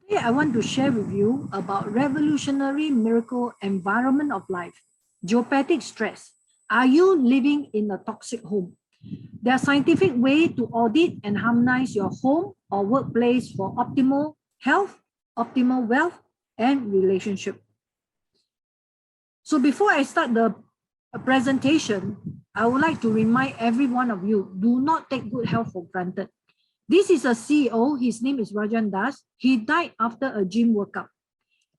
Today, I want to share with you about revolutionary miracle environment of life, geopathic stress. Are you living in a toxic home? There are scientific ways to audit and harmonize your home or workplace for optimal health, optimal wealth, and relationship. So before I start the presentation, I would like to remind every one of you, do not take good health for granted. This is a CEO, his name is Rajan Das. He died after a gym workout.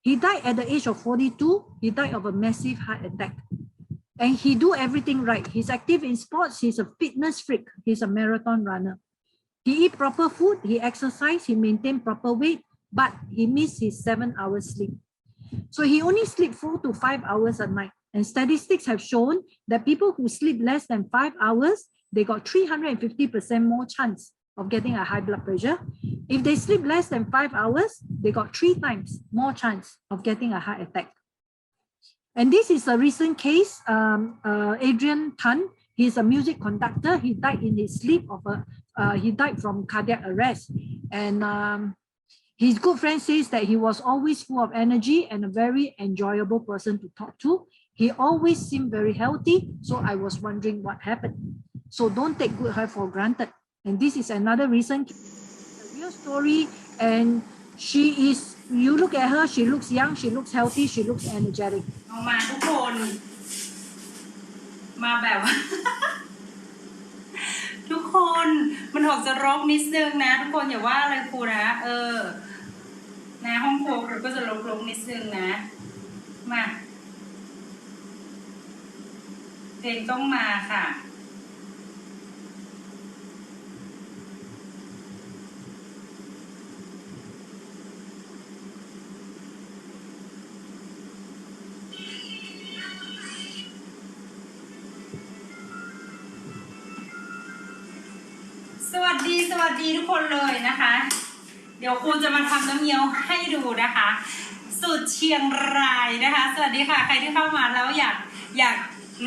He died at the age of 42. He died of a massive heart attack. And he do everything right. He's active in sports. He's a fitness freak. He's a marathon runner. He eat proper food. He exercise. He maintain proper weight. But he missed his 7 hours sleep. So he only sleep 4 to 5 hours a night. And statistics have shown that people who sleep less than 5 hours, they got 350% more chance of getting a high blood pressure. If they sleep less than 5 hours, they got 3 times more chance of getting a heart attack. And this is a recent case, Adrian Tan. He's a music conductor. He died in his sleep he died from cardiac arrest. And his good friend says that he was always full of energy and a very enjoyable person to talk to. He always seemed very healthy. So I was wondering what happened. So don't take good health for granted. And this is another reason, a real story. And she is, you look at her, she looks young, she looks healthy, she looks energetic. มาทุกคนมาแบบ ทุกคนมันออกจะรกนิดนึงนะทุกคนอย่าว่าอะไรครูนะนะห้องครัวครูก็จะรกนิดนึงนะมาเพลงต้องมาค่ะสวัสดีทุกคนเลยนะคะเดี๋ยวครูจะมาทำน้ำเงี้ยวให้ดูนะคะสูตรเชียงรายนะคะสวัสดีค่ะใครที่เข้ามาแล้วอยาก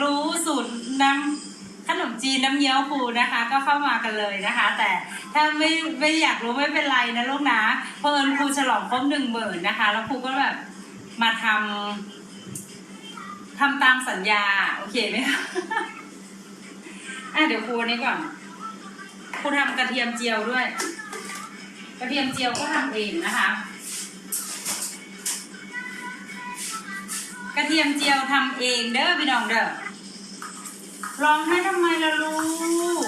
รู้สูตรน้ำขนมจีนน้ำเงี้ยวครูนะคะก็เข้ามากันเลยนะคะแต่ถ้าไม่อยากรู้ไม่เป็นไรนะลูกนะเพราะครูฉลองครบ10,000นะคะแล้วครูก็แบบมาทำตามสัญญาโอเคไหมคะเดี๋ยวครูนี้ก่อนครูทำกระเทียมเจียวด้วยกระเทียมเจียวก็ทำเองนะคะกระเทียมเจียวทำเองเด้อพี่น้องเด้อร้องให้ทำไมล่ะลูก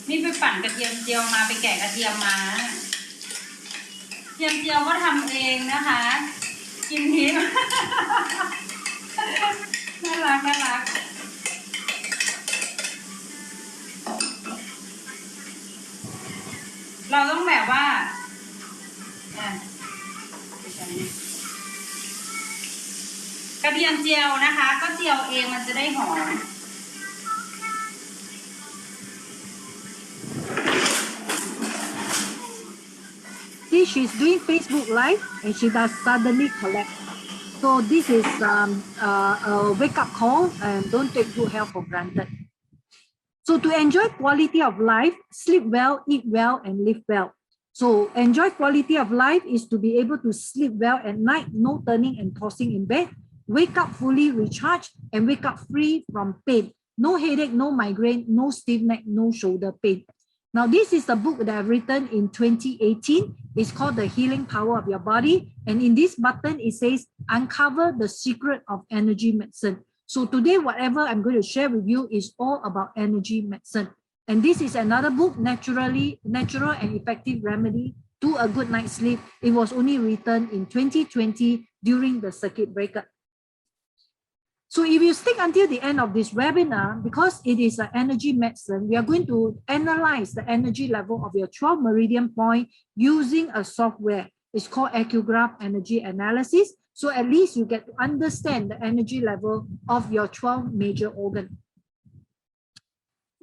นี่ไปปั่นกระเทียมเจียวมาไปแกะกระเทียมมากระเทียมเจียวก็ทำเองนะคะกินทิพย์ น่ารักเราต้องแบบว่ากระเทียมเจียวนะคะก็เจียวเองมันจะได้หอมShe's doing Facebook Live and she does suddenly collect. So this is a wake-up call and don't take good health for granted. So to enjoy quality of life, sleep well, eat well, and live well. So enjoy quality of life is to be able to sleep well at night, no turning and tossing in bed, wake up fully recharged, and wake up free from pain. No headache, no migraine, no stiff neck, no shoulder pain. Now, this is a book that I've written in 2018. It's called The Healing Power of Your Body. And in this button, it says, Uncover the Secret of Energy Medicine. So today, whatever I'm going to share with you is all about energy medicine. And this is another book, Natural and Effective Remedy to a Good Night's Sleep. It was only written in 2020 during the circuit breaker. So if you stick until the end of this webinar, because it is an energy medicine, we are going to analyze the energy level of your 12 meridian point using a software. It's called Acugraph Energy Analysis. So at least you get to understand the energy level of your 12 major organs.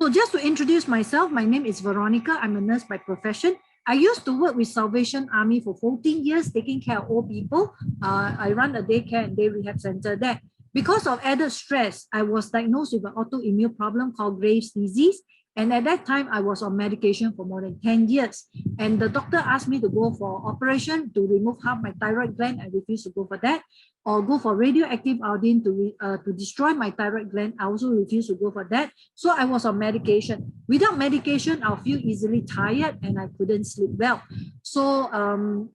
So just to introduce myself, my name is Veronica. I'm a nurse by profession. I used to work with Salvation Army for 14 years, taking care of old people. I run a daycare and day rehab center there. Because of added stress, I was diagnosed with an autoimmune problem called Graves' disease. And at that time, I was on medication for more than 10 years. And the doctor asked me to go for operation to remove half my thyroid gland. I refused to go for that. Or go for radioactive iodine to destroy my thyroid gland. I also refused to go for that. So I was on medication. Without medication, I'll feel easily tired and I couldn't sleep well. So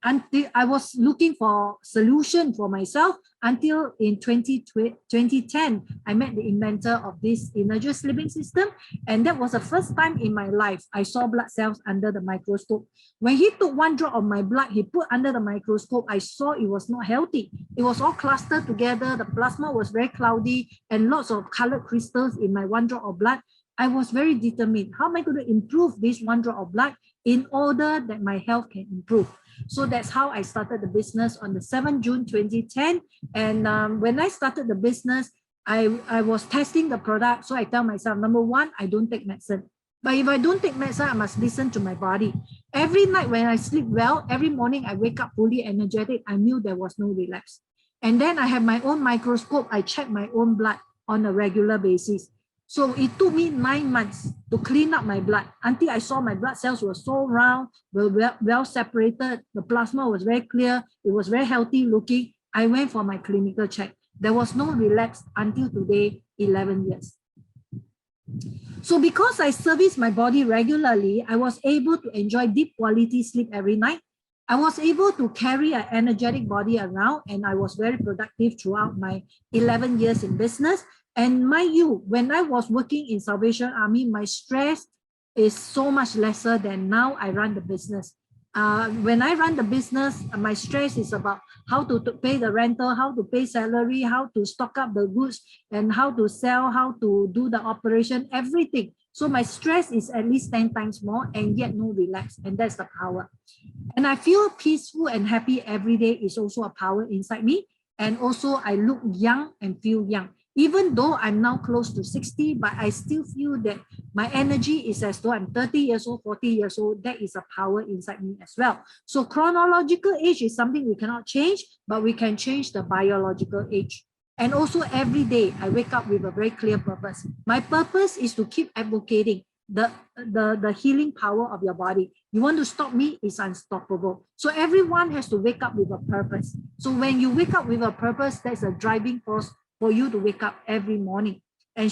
until I was looking for solution for myself until in 2010, I met the inventor of this Energy Sleeping System. And that was the first time in my life I saw blood cells under the microscope. When he took one drop of my blood, he put under the microscope, I saw it was not healthy. It was all clustered together. The plasma was very cloudy and lots of colored crystals in my one drop of blood. I was very determined. How am I going to improve this one drop of blood in order that my health can improve? So that's how I started the business on the 7th June 2010. And when I started the business, I was testing the product. So I tell myself, number one, I don't take medicine. But if I don't take medicine, I must listen to my body. Every night when I sleep well, every morning I wake up fully energetic. I knew there was no relapse. And then I have my own microscope. I check my own blood on a regular basis. So it took me 9 months to clean up my blood until I saw my blood cells were so round, well separated. The plasma was very clear. It was very healthy looking. I went for my clinical check. There was no relapse until today, 11 years. So because I service my body regularly, I was able to enjoy deep quality sleep every night. I was able to carry an energetic body around, and I was very productive throughout my 11 years in business. And mind you, when I was working in Salvation Army, my stress is so much lesser than now I run the business. When I run the business, my stress is about how to pay the rental, how to pay salary, how to stock up the goods, and how to sell, how to do the operation, everything. So my stress is at least 10 times more, and yet no relapse, and that's the power. And I feel peaceful and happy every day is also a power inside me. And also I look young and feel young. Even though I'm now close to 60, but I still feel that my energy is as though I'm 30 years old, 40 years old. That is a power inside me as well. So chronological age is something we cannot change, but we can change the biological age. And also every day I wake up with a very clear purpose. My purpose is to keep advocating the healing power of your body. You want to stop me, it's unstoppable. So everyone has to wake up with a purpose. So when you wake up with a purpose, that's a driving force for you to wake up every morning. And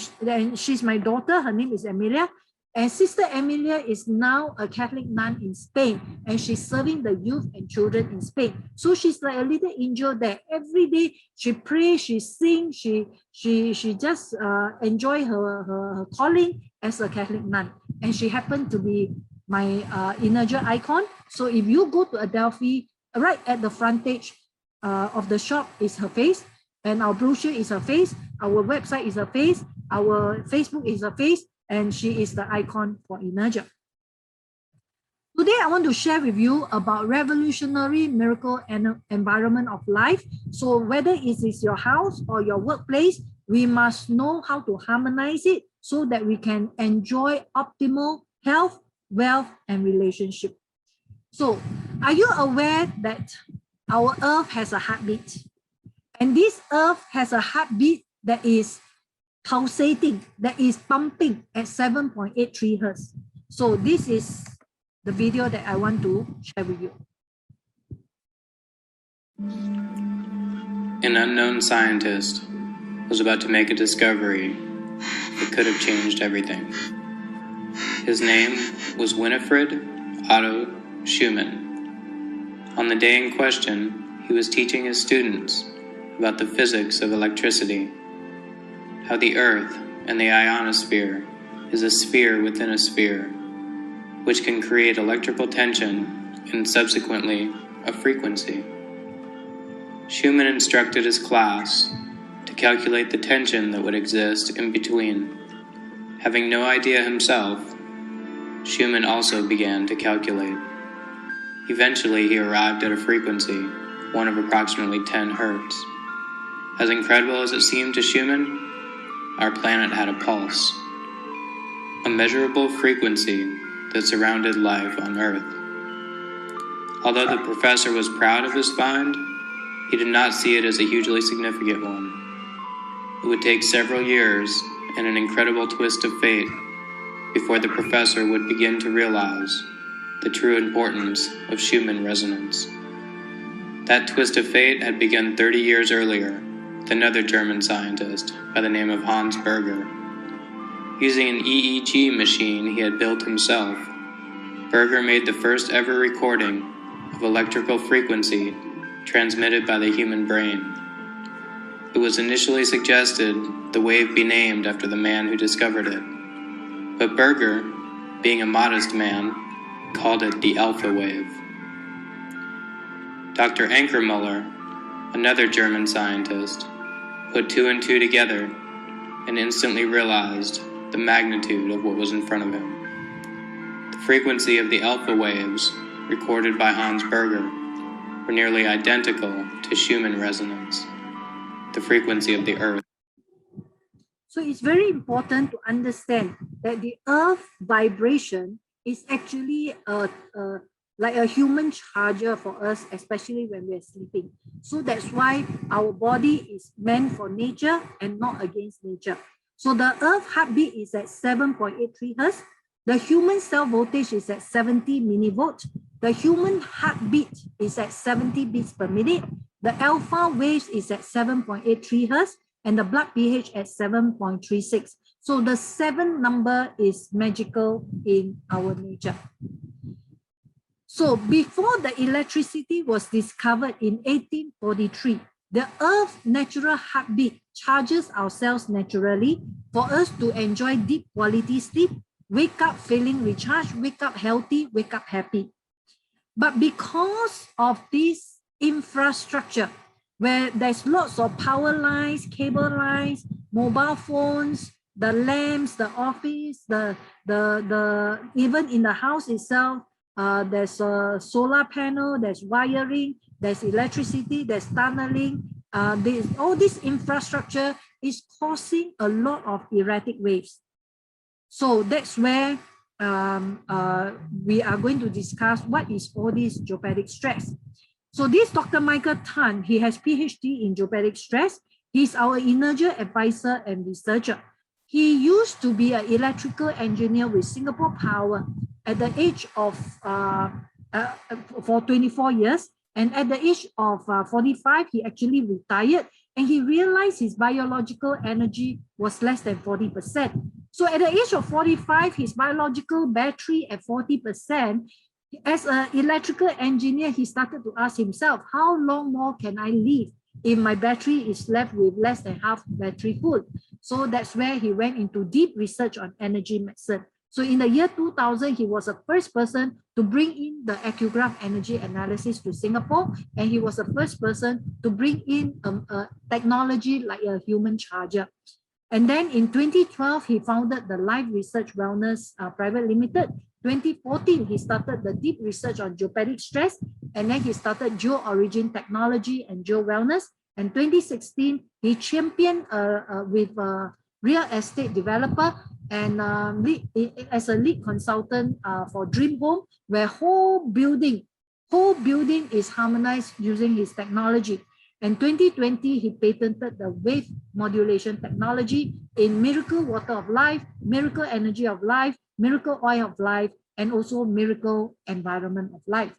she's my daughter. Her name is Emilia. And Sister Emilia is now a Catholic nun in Spain, and she's serving the youth and children in Spain. So she's like a little angel there. Every day she prays, she sings, she just enjoy her calling as a Catholic nun. And she happened to be my Energy icon. So if you go to Adelphi, right at the frontage of the shop is her face. And our brochure is her face, our website is her face, our Facebook is her face, and she is the icon for Energy. Today, I want to share with you about revolutionary miracle and environment of life. So whether it is your house or your workplace, we must know how to harmonize it so that we can enjoy optimal health, wealth, and relationship. So are you aware that our earth has a heartbeat? And this earth has a heartbeat that is pulsating, that is pumping at 7.83 hertz. So this is the video that I want to share with you. An unknown scientist was about to make a discovery that could have changed everything. His name was Winifred Otto Schumann. On the day in question, he was teaching his students about the physics of electricity, how the Earth and the ionosphere is a sphere within a sphere, which can create electrical tension and subsequently a frequency. Schumann instructed his class to calculate the tension that would exist in between. Having no idea himself, Schumann also began to calculate. Eventually, he arrived at a frequency, one of approximately 10 hertz. As incredible as it seemed to Schumann, our planet had a pulse, a measurable frequency that surrounded life on Earth. Although the professor was proud of his find, he did not see it as a hugely significant one. It would take several years and an incredible twist of fate before the professor would begin to realize the true importance of Schumann resonance. That twist of fate had begun 30 years earlier with another German scientist by the name of Hans Berger. Using an EEG machine he had built himself, Berger made the first ever recording of electrical frequency transmitted by the human brain. It was initially suggested the wave be named after the man who discovered it, but Berger, being a modest man, called it the alpha wave. Dr. Ankermüller, another German scientist, put two and two together and instantly realized the magnitude of what was in front of him. The frequency of the alpha waves, recorded by Hans Berger, were nearly identical to Schumann resonance, the frequency of the Earth. So it's very important to understand that the earth vibration is actually like a human charger for us, especially when we're sleeping. So that's why our body is meant for nature and not against nature. So the earth heartbeat is at 7.83 hertz. The human cell voltage is at 70 millivolts. The human heartbeat is at 70 beats per minute. The alpha waves is at 7.83 hertz and the blood pH at 7.36. So the 7 number is magical in our nature. So before the electricity was discovered in 1843, the Earth's natural heartbeat charges our cells naturally for us to enjoy deep quality sleep, wake up feeling recharged, wake up healthy, wake up happy. But because of this infrastructure, where there's lots of power lines, cable lines, mobile phones, the lamps, the office, even in the house itself, there's a solar panel, there's wiring, there's electricity, there's tunneling. All this infrastructure is causing a lot of erratic waves. So that's where we are going to discuss what is all this geopathic stress. So this Dr. Michael Tan, he has PhD in geopathic stress. He's our Energia advisor and researcher. He used to be an electrical engineer with Singapore Power at the age of, for 24 years. And at the age of 45, he actually retired and he realized his biological energy was less than 40%. So at the age of 45, his biological battery at 40%, as an electrical engineer, he started to ask himself, how long more can I live if my battery is left with less than half battery full? So that's where he went into deep research on energy medicine. So in the year 2000, he was the first person to bring in the Accugraph energy analysis to Singapore, and he was the first person to bring in a technology like a human charger. And then in 2012, he founded the Life Research Wellness Private Limited. 2014, he started the deep research on geopathic stress, and then he started Geo-Origin Technology and Geo-Wellness. And 2016, he championed with a real estate developer and as a lead consultant for Dream Home, where whole building is harmonized using his technology. In 2020, he patented the wave modulation technology in Miracle Water of Life, Miracle Energy of Life, Miracle Oil of Life, and also Miracle Environment of Life.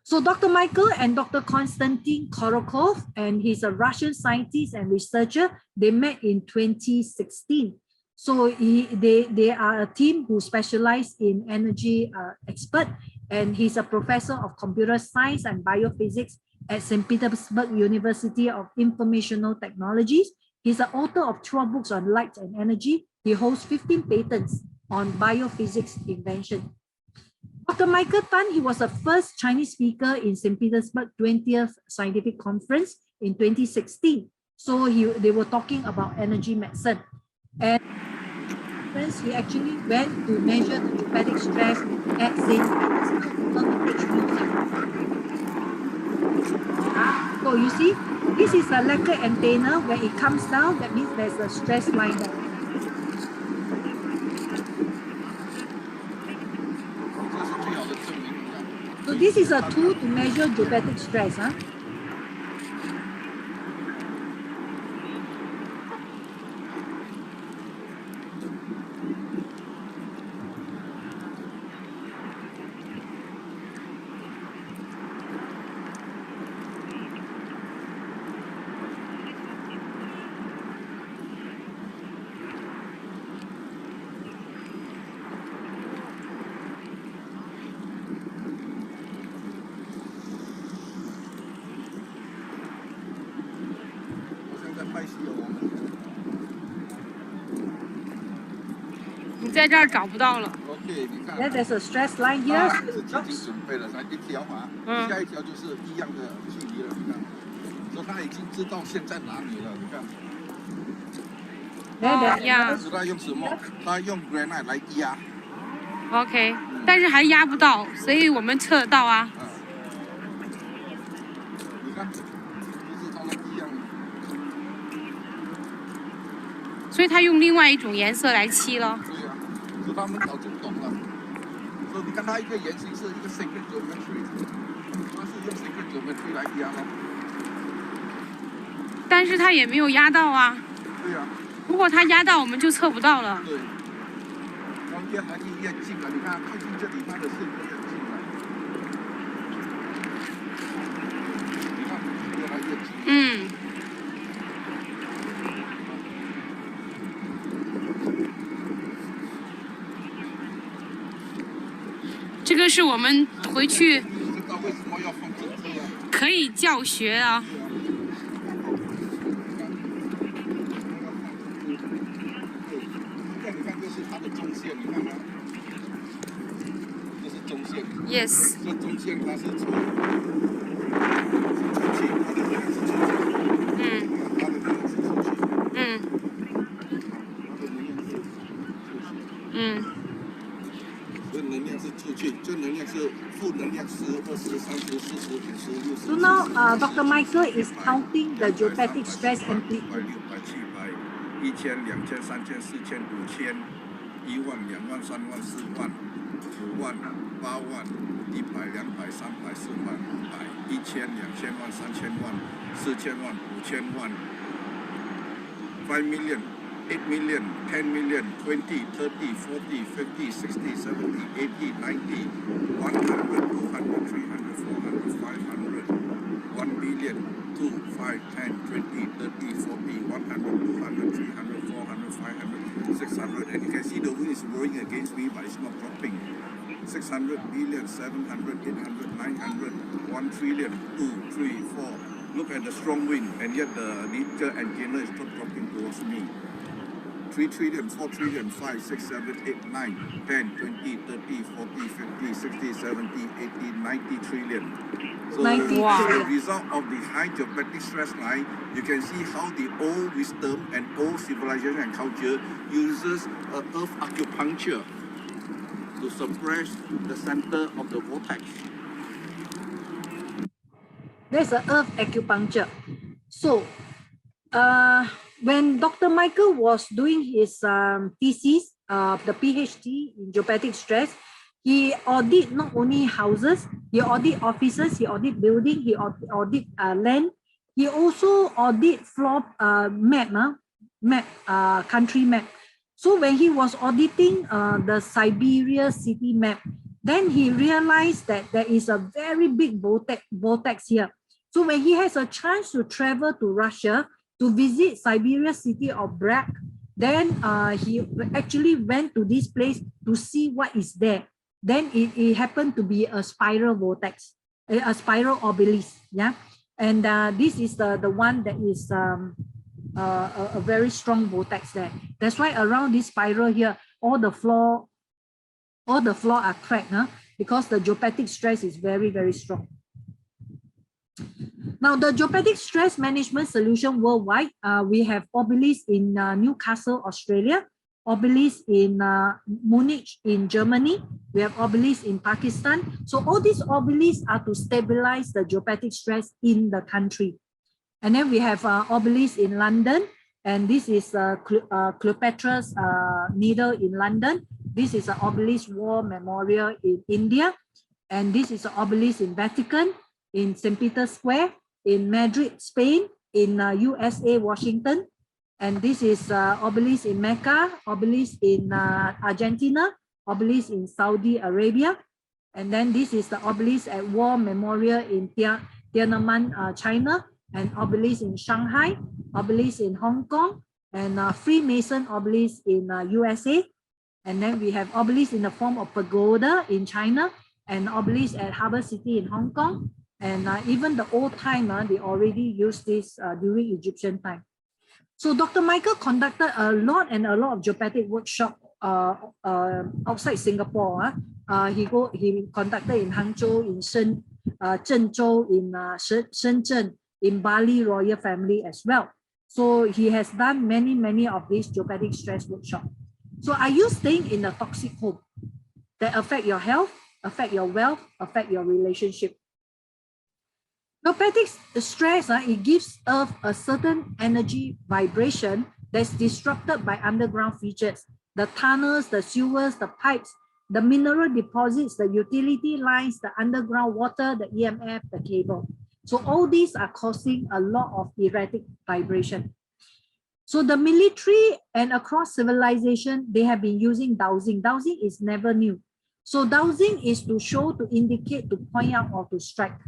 So Dr. Michael and Dr. Konstantin Korokov, and he's a Russian scientist and researcher, they met in 2016. So they are a team who specialize in energy expert, and he's a professor of computer science and biophysics at St. Petersburg University of Informational Technologies. He's the author of 12 books on light and energy. He holds 15 patents on biophysics invention. Dr. Michael Tan, he was the first Chinese speaker in St. Petersburg 20th Scientific Conference in 2016. So they were talking about energy medicine. And he actually went to measure the geopathic stress at St. Petersburg. So you see, this is a lacquer antenna. Where it comes down, that means there's a stress line there. So this is a tool to measure geopathic stress. 在这儿找不到了。 OK， 你看。 Then there's a stress line here. 它是自己准备的，才一条嘛，下一条就是一样的距离了，你看，所以他已经知道线在哪里了，你看。 Then there's 呀知道用什么？他用 granite 来压。 ，OK， 但是还压不到，所以我们测得到啊。你看，就是他们一样。所以他用另外一种颜色来漆了。对呀，所以他们早就懂了。所以你看它一个圆形是一个 sacred geometry， 它是用 sacred geometry 来压了。但是他也没有压到啊。对呀。 如果他压到，我们就测不到了。对，光越还是越近了。你看靠近这里，它的线越近了。你看，越来越近。嗯。这个是我们回去知道为什么要放这个了？可以教学啊。 Yes。这中线它是出去，它的能量是出去。它的能量是出去。它的能量是出去。这能量是出去，这能量是负能量10、20、30、40、50、60。So now, Dr. Michael is counting the geopathic stress amplitude. 600、700、1000、2000、3000、4000、5000、1万、2万、3万、4万、5万、8万、100、200、300、400、500、1000、2000万、3000万、4000万、5000万、5 million、8 million、10 million、20、30、40、50、60、70、80、90、100、200、300、400、500、1 billion、2、5、10、20、30、40、100、200、300、400、500、600、and you can see the wind is blowing against me, but it's not dropping. 600 billion, 700, 800, 900, 1 trillion, 2, 3, 4. Look at the strong wind, and yet the little antenna is not dropping towards me. 3 trillion, 4 trillion, 5, 6, 7, 8, 9, 10, 20, 30, 40, 50, 60, 70, 80, 90 trillion. So 90 as a trillion. result of the high geopathic stress line, you can see how the old wisdom and old civilization and culture uses earth acupuncture to suppress the center of the vortex. There's an earth acupuncture. So, when Dr. Michael was doing his thesis, the PhD in geopathic stress, he audit not only houses, he audit offices, he audit building, he audit land. He also audit floor country map. So when he was auditing the Siberia city map, then he realized that there is a very big vortex here. So when he has a chance to travel to Russia to visit Siberia city of Brag, then he actually went to this place to see what is there. Then it happened to be a spiral vortex, a spiral obelisk. Yeah, and this is the one that is a very strong vortex there. That's why around this spiral here, all the floor are cracked, because the geopathic stress is very, very strong. Now, the geopathic stress management solution worldwide, we have obelisks in Newcastle, Australia, obelisks in Munich in Germany, we have obelisks in Pakistan. So all these obelisks are to stabilize the geopathic stress in the country. And then we have obelisks in London, and this is Cleopatra's Needle in London. This is an obelisk war memorial in India, and this is an obelisk in Vatican, in St. Peter's Square, in Madrid, Spain, in USA, Washington, and this is obelisk in Mecca, obelisk in Argentina, obelisk in Saudi Arabia, and then this is the obelisk at War Memorial in Tiananmen, China, and obelisk in Shanghai, obelisk in Hong Kong, and Freemason obelisk in USA. And then we have obelisk in the form of pagoda in China, and obelisk at Harbour City in Hong Kong. And even the old time, they already used this during Egyptian time. So Dr. Michael conducted a lot of geopathic workshop outside Singapore. He conducted in Hangzhou, in Zhengzhou, in Shenzhen, in Bali Royal Family as well. So he has done many of these geopathic stress workshops. So are you staying in a toxic home that affect your health, affect your wealth, affect your relationship? Geopathic stress, it gives Earth a certain energy vibration that's disrupted by underground features. The tunnels, the sewers, the pipes, the mineral deposits, the utility lines, the underground water, the EMF, the cable. So all these are causing a lot of erratic vibration. So the military and across civilization, they have been using dowsing. Dowsing is never new. So dowsing is to show, to indicate, to point out, or to strike.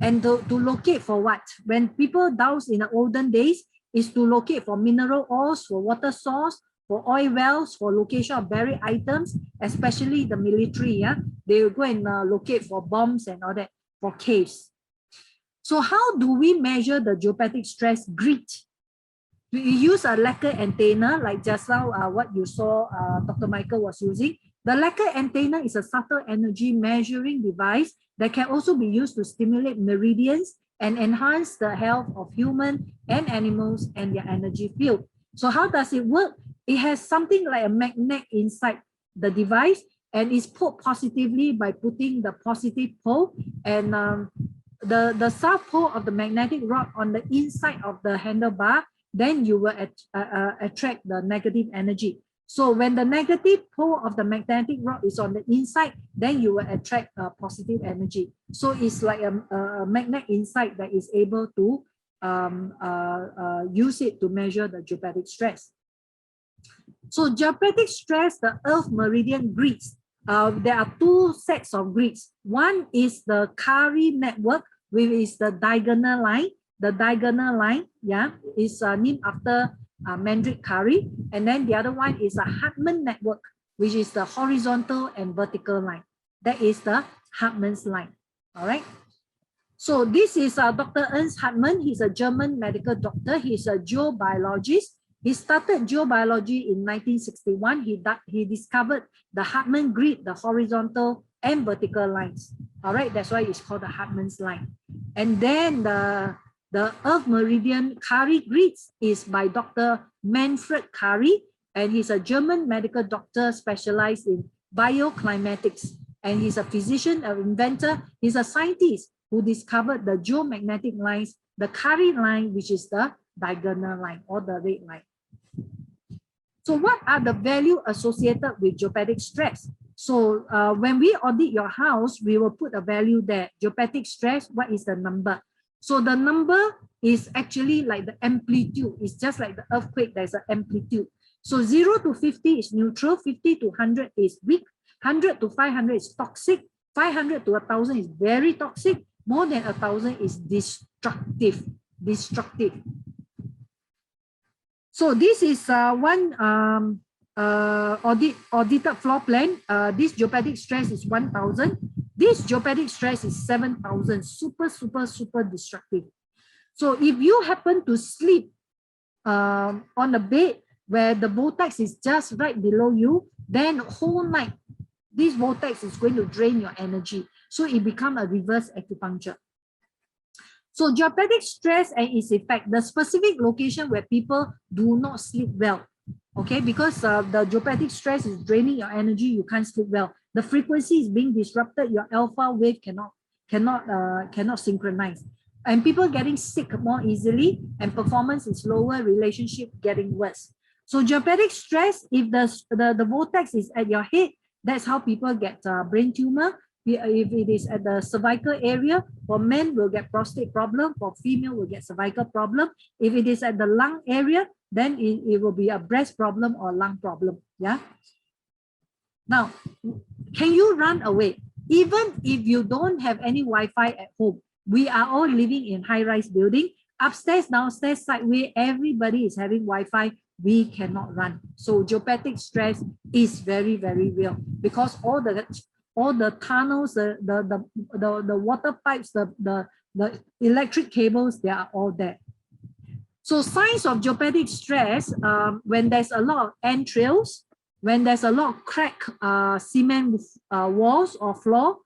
And to locate for what? When people douse in the olden days, is to locate for mineral ores, for water source, for oil wells, for location of buried items, especially the military. They will go and locate for bombs and all that, for caves. So how do we measure the geopathic stress grid? We use a Lecker antenna, like just now what you saw Dr. Michael was using. The Lecker antenna is a subtle energy measuring device that can also be used to stimulate meridians and enhance the health of humans and animals and their energy field. So how does it work? It has something like a magnet inside the device, and is pulled positively by putting the positive pole and the south pole of the magnetic rod on the inside of the handlebar. Then you will attract the negative energy. So when the negative pole of the magnetic rod is on the inside, then you will attract positive energy. So it's like a magnet inside that is able to use it to measure the geopathic stress. So geopathic stress, the Earth meridian grids, there are two sets of grids. One is the Curie network, which is the diagonal line. The diagonal line, is named after Mandrake Curie. And then the other one is a Hartmann network, which is the horizontal and vertical line. That is the Hartmann's line. All right. So this is Dr. Ernst Hartmann. He's a German medical doctor. He's a geobiologist. He started geobiology in 1961. He discovered the Hartmann grid, the horizontal and vertical lines. All right, that's why it's called the Hartmann's line. And then the Earth meridian Curie grids is by Dr. Manfred Curie, and he's a German medical doctor specialized in bioclimatics. And he's a physician, an inventor. He's a scientist who discovered the geomagnetic lines, the Curie line, which is the diagonal line or the red line. So what are the values associated with geopathic stress? So when we audit your house, we will put a value there. Geopathic stress, what is the number? So the number is actually like the amplitude. It's just like the earthquake, there's an amplitude. So 0 to 50 is neutral, 50 to 100 is weak, 100 to 500 is toxic, 500 to 1,000 is very toxic, more than 1,000 is destructive. So this is one audited floor plan. This geopathic stress is 1,000. This geopathic stress is 7,000. Super destructive. So if you happen to sleep on a bed where the vortex is just right below you, then whole night this vortex is going to drain your energy. So it becomes a reverse acupuncture. So geopathic stress and its effect, the specific location where people do not sleep well, okay, because the geopathic stress is draining your energy, you can't sleep well. The frequency is being disrupted, your alpha wave cannot synchronize. And people getting sick more easily, and performance is lower, relationship getting worse. So geopathic stress, if the vortex is at your head, that's how people get brain tumor. If it is at the cervical area, for men will get prostate problem, for female will get cervical problem. If it is at the lung area, then it will be a breast problem or lung problem. Yeah. Now, can you run away? Even if you don't have any Wi-Fi at home, we are all living in high-rise building. Upstairs, downstairs, sideways, everybody is having Wi-Fi. We cannot run. So geopathic stress is very real, because all the tunnels, the water pipes, the electric cables, they are all there. So signs of geopathic stress, when there's a lot of entrails, when there's a lot of crack cement walls or floor,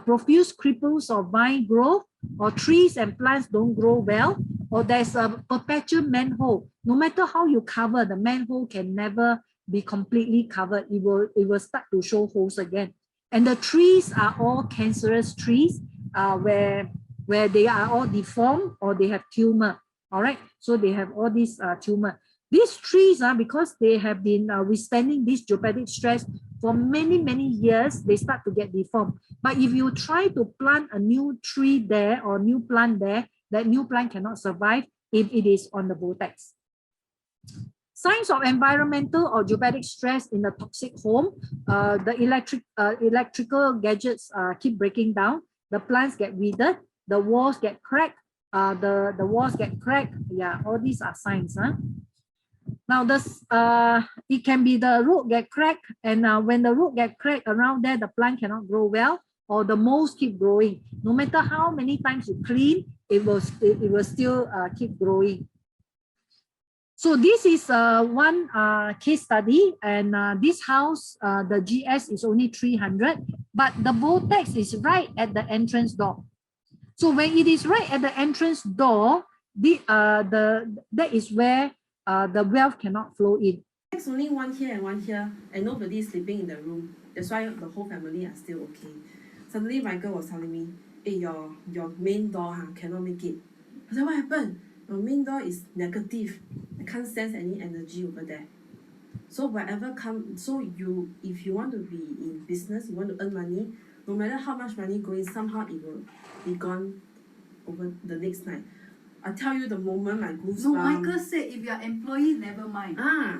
profuse cripples of vine growth, or trees and plants don't grow well, or there's a perpetual manhole. No matter how you cover, the manhole can never be completely covered. It will start to show holes again. And the trees are all cancerous trees, where they are all deformed or they have tumor. All right, so they have all these tumor. These trees are because they have been withstanding this geopathic stress for many, many years, they start to get deformed. But if you try to plant a new tree there or new plant there, that new plant cannot survive if it is on the vortex. Signs of environmental or geopathic stress in a toxic home: the electrical gadgets keep breaking down, the plants get withered, the walls get cracked, the walls get cracked. Yeah, all these are signs. Now, it can be the root get cracked, and when the root get cracked around there, the plant cannot grow well, or the molds keep growing. No matter how many times you clean, it will still keep growing. So this is one case study, and this house, the GS is only 300, but the vortex is right at the entrance door. So when it is right at the entrance door, that is where the wealth cannot flow in. There's only one here and one here, and nobody is sleeping in the room. That's why the whole family are still okay. Suddenly, Michael was telling me, "Hey, your main door cannot make it." I said, "What happened?" "Your main door is negative. I can't sense any energy over there. So whatever comes, so if you want to be in business, you want to earn money, no matter how much money goes, somehow it will be gone over the next night." I tell you, the moment my goosebumps. So Michael said, if you're employee, never mind.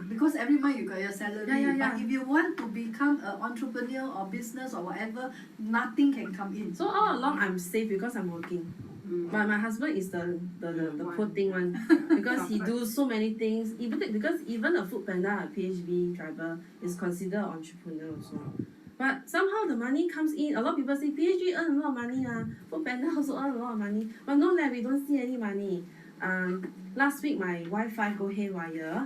Because every month you got your salary. Yeah. But if you want to become an entrepreneur or business or whatever, nothing can come in. So all along I'm safe because I'm working. But my husband is the poor thing one, because he do so many things. Because even a food panda, a PHV driver, is considered an entrepreneur also. But somehow the money comes in. A lot of people say PHG earn a lot of money, food panda also earn a lot of money. But no, we don't see any money. Last week my Wi-Fi go haywire.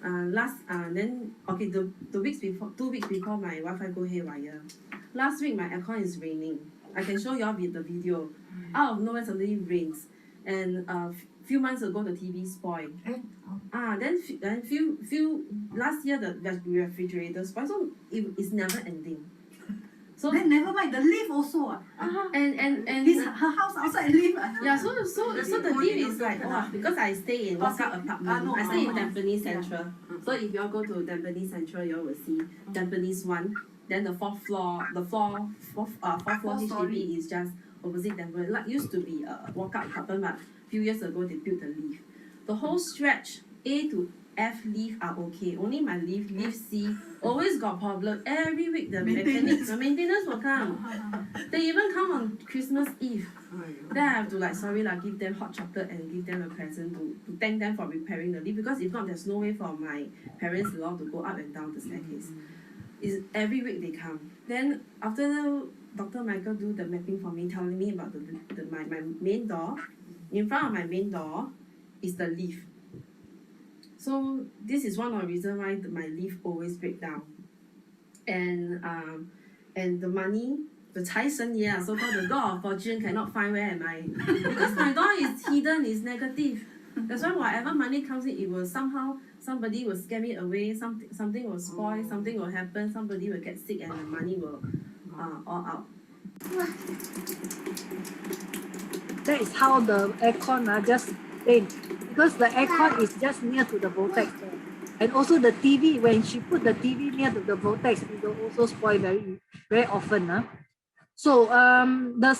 The weeks before, 2 weeks before, my Wi-Fi go haywire. Last week my aircon is raining. I can show you all the video. Out of nowhere suddenly rains, and few months ago the TV spoiled. Then few last year the refrigerator spoiled. So it's never ending. So then never mind, the lift also. And Her house outside lift. Yeah, so the lift is like, because I stay in walkout apartment. I stay in Tampines Central. So if you all go to Tampines Central, you all will see Tampines 1. Then the fourth floor HDB is just opposite Tampines. Like used to be a walkout apartment, but a few years ago they built a lift. The whole stretch A to F lift are okay. Only my lift C always got problem. Every week the maintenance will come. They even come on Christmas Eve. Then I have to give them hot chocolate and give them a present to thank them for repairing the lift, because if not, there's no way for my parents-in-law to go up and down the staircase. Is every week they come. Then after Dr. Michael do the mapping for me, telling me about my main door. In front of my main door is the lift. So this is one of the reasons why my lift always break down. And the money, the 财神爷, so-called the God of Fortune, cannot find where am I. Because my door is hidden, is negative. That's why whatever money comes in, it will somehow, somebody will scare me away, something will spoil, something will happen, somebody will get sick, and the money will all out. That is how the aircon just plain, because the aircon is just near to the vortex. And also the TV, when she put the TV near to the vortex, it will also spoil very, very often. So the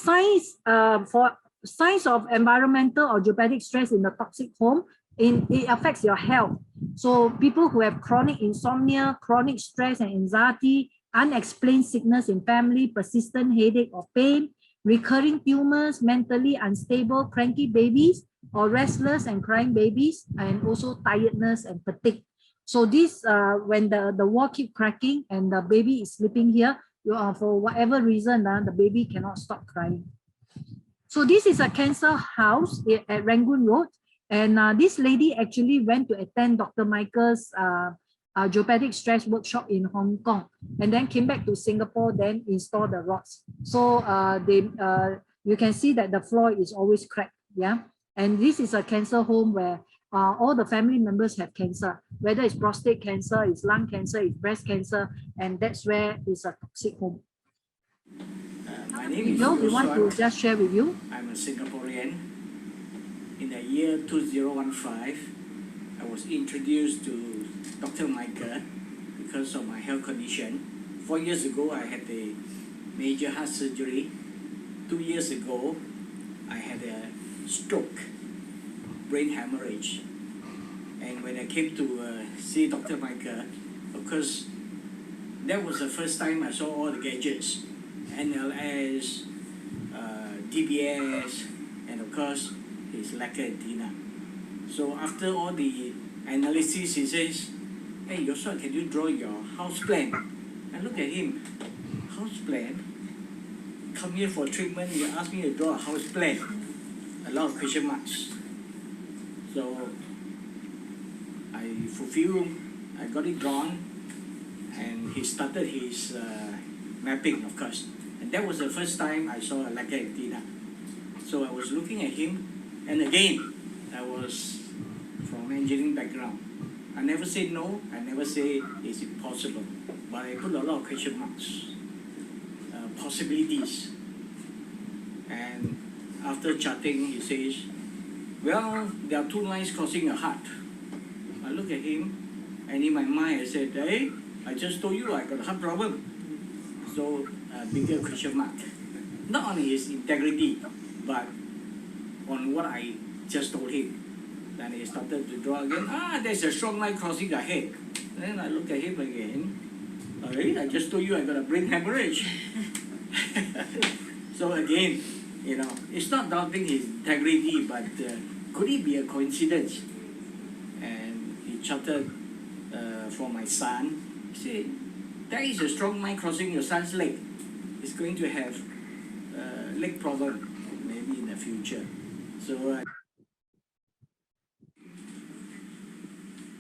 signs of environmental or geopathic stress in the toxic home, it affects your health. So people who have chronic insomnia, chronic stress and anxiety, unexplained sickness in family, persistent headache or pain, recurring tumors, mentally unstable, cranky babies, or restless and crying babies, and also tiredness and fatigue. So this, when the wall keep cracking and the baby is sleeping here, for whatever reason, the baby cannot stop crying. So this is a cancer house at Rangoon Road. And this lady actually went to attend Dr. Michael's geopathic stress workshop in Hong Kong, and then came back to Singapore, then installed the rods. So you can see that the floor is always cracked. Yeah, and this is a cancer home where all the family members have cancer, whether it's prostate cancer, it's lung cancer, it's breast cancer, and that's where it's a toxic home. My name is We want to just share with you. I'm a Singaporean. In the year 2015, I was introduced to Dr. Michael because of my health condition. 4 years ago, I had a major heart surgery. 2 years ago, I had a stroke, brain hemorrhage. And when I came to see Dr. Michael, of course, that was the first time I saw all the gadgets, NLS, DBS, and of course, his lacquer antenna. So after all the analysis, he says, "Hey, Joshua, can you draw your house plan?" I look at him, house plan? Come here for treatment, you ask me to draw a house plan? A lot of question marks. So I got it drawn, and he started his mapping, of course. And that was the first time I saw a lacquer antenna. So I was looking at him, and again, I was from engineering background. I never say no, I never say it's impossible, but I put a lot of question marks, possibilities. And after chatting, he says, "Well, there are 2 lines crossing your heart." I look at him, and in my mind I said, "Hey, I just told you I got a heart problem." So a bigger question mark. Not on his integrity, but on what I just told him. Then he started to draw again. There's a strong line crossing the head. Then I look at him again. Hey, I just told you I got a brain hemorrhage. So again, it's not doubting his integrity, but could it be a coincidence? And he charted for my son. He said, "There is a strong line crossing your son's leg. He's going to have a leg problem maybe in the future." So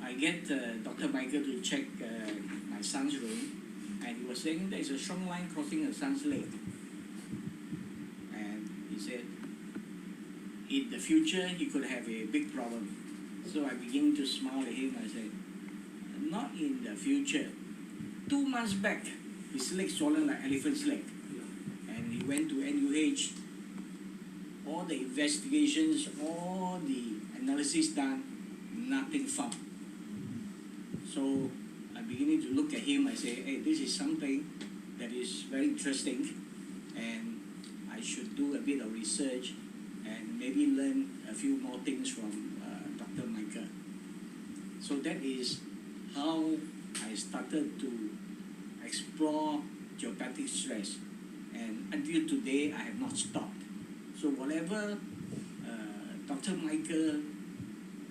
I get Dr. Michael to check my son's room, and he was saying there is a strong line crossing your son's leg. And he said, in the future, he could have a big problem. So I began to smile at him. I said, "Not in the future. 2 months back, his leg swollen like elephant's leg. And he went to NUH, all the investigations, all the analysis done, nothing found." So I'm beginning to look at him. I say, "Hey, this is something that is very interesting, and I should do a bit of research and maybe learn a few more things from Dr. Michael." So that is how I started to explore geopathic stress, and until today I have not stopped. So whatever Dr. Michael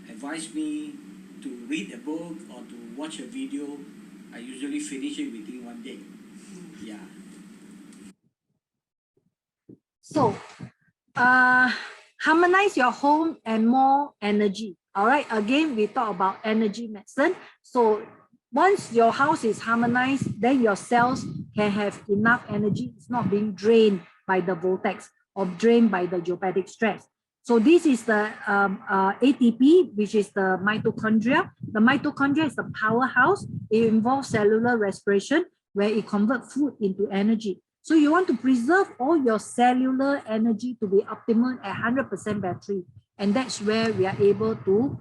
advised me to read a book or to watch a video, I usually finish it within 1 day. Yeah. So, harmonize your home and more energy. All right, again, we talk about energy medicine. So once your house is harmonized, then your cells can have enough energy. It's not being drained by the vortex or drained by the geopathic stress. So this is the ATP, which is the mitochondria. The mitochondria is the powerhouse. It involves cellular respiration, where it converts food into energy. So you want to preserve all your cellular energy to be optimal at 100% battery. And that's where we are able to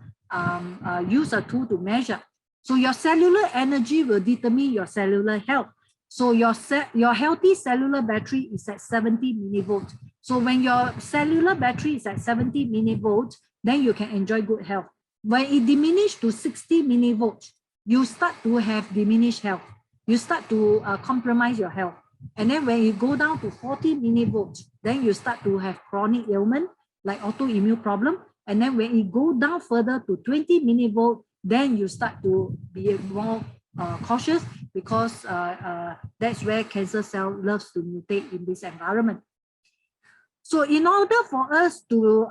use a tool to measure. So your cellular energy will determine your cellular health. So your healthy cellular battery is at 70 millivolts. So when your cellular battery is at 70 millivolts, then you can enjoy good health. When it diminishes to 60 millivolts, you start to have diminished health. You start to compromise your health. And then when you go down to 40 millivolts, then you start to have chronic ailment like autoimmune problem. And then when it go down further to 20 millivolts, then you start to be more cautious, because that's where cancer cell loves to mutate in this environment. So in order for us to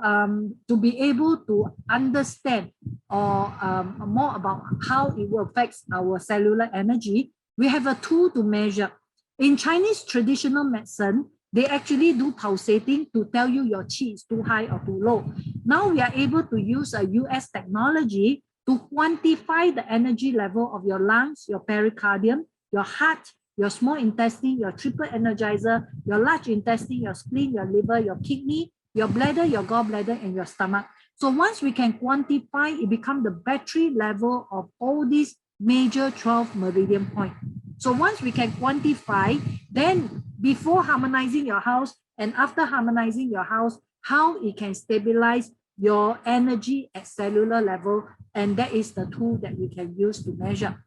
be able to understand or more about how it will affect our cellular energy, we have a tool to measure. In Chinese traditional medicine, they actually do pulsating to tell you your qi is too high or too low. Now we are able to use a US technology to quantify the energy level of your lungs, your pericardium, your heart, your small intestine, your triple energizer, your large intestine, your spleen, your liver, your kidney, your bladder, your gallbladder, and your stomach. So once we can quantify, it becomes the battery level of all these major 12 meridian points. So once we can quantify, then before harmonizing your house and after harmonizing your house, how it can stabilize your energy at cellular level, and that is the tool that we can use to measure.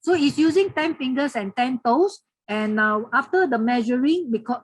So it's using 10 fingers and 10 toes, and after the measuring, because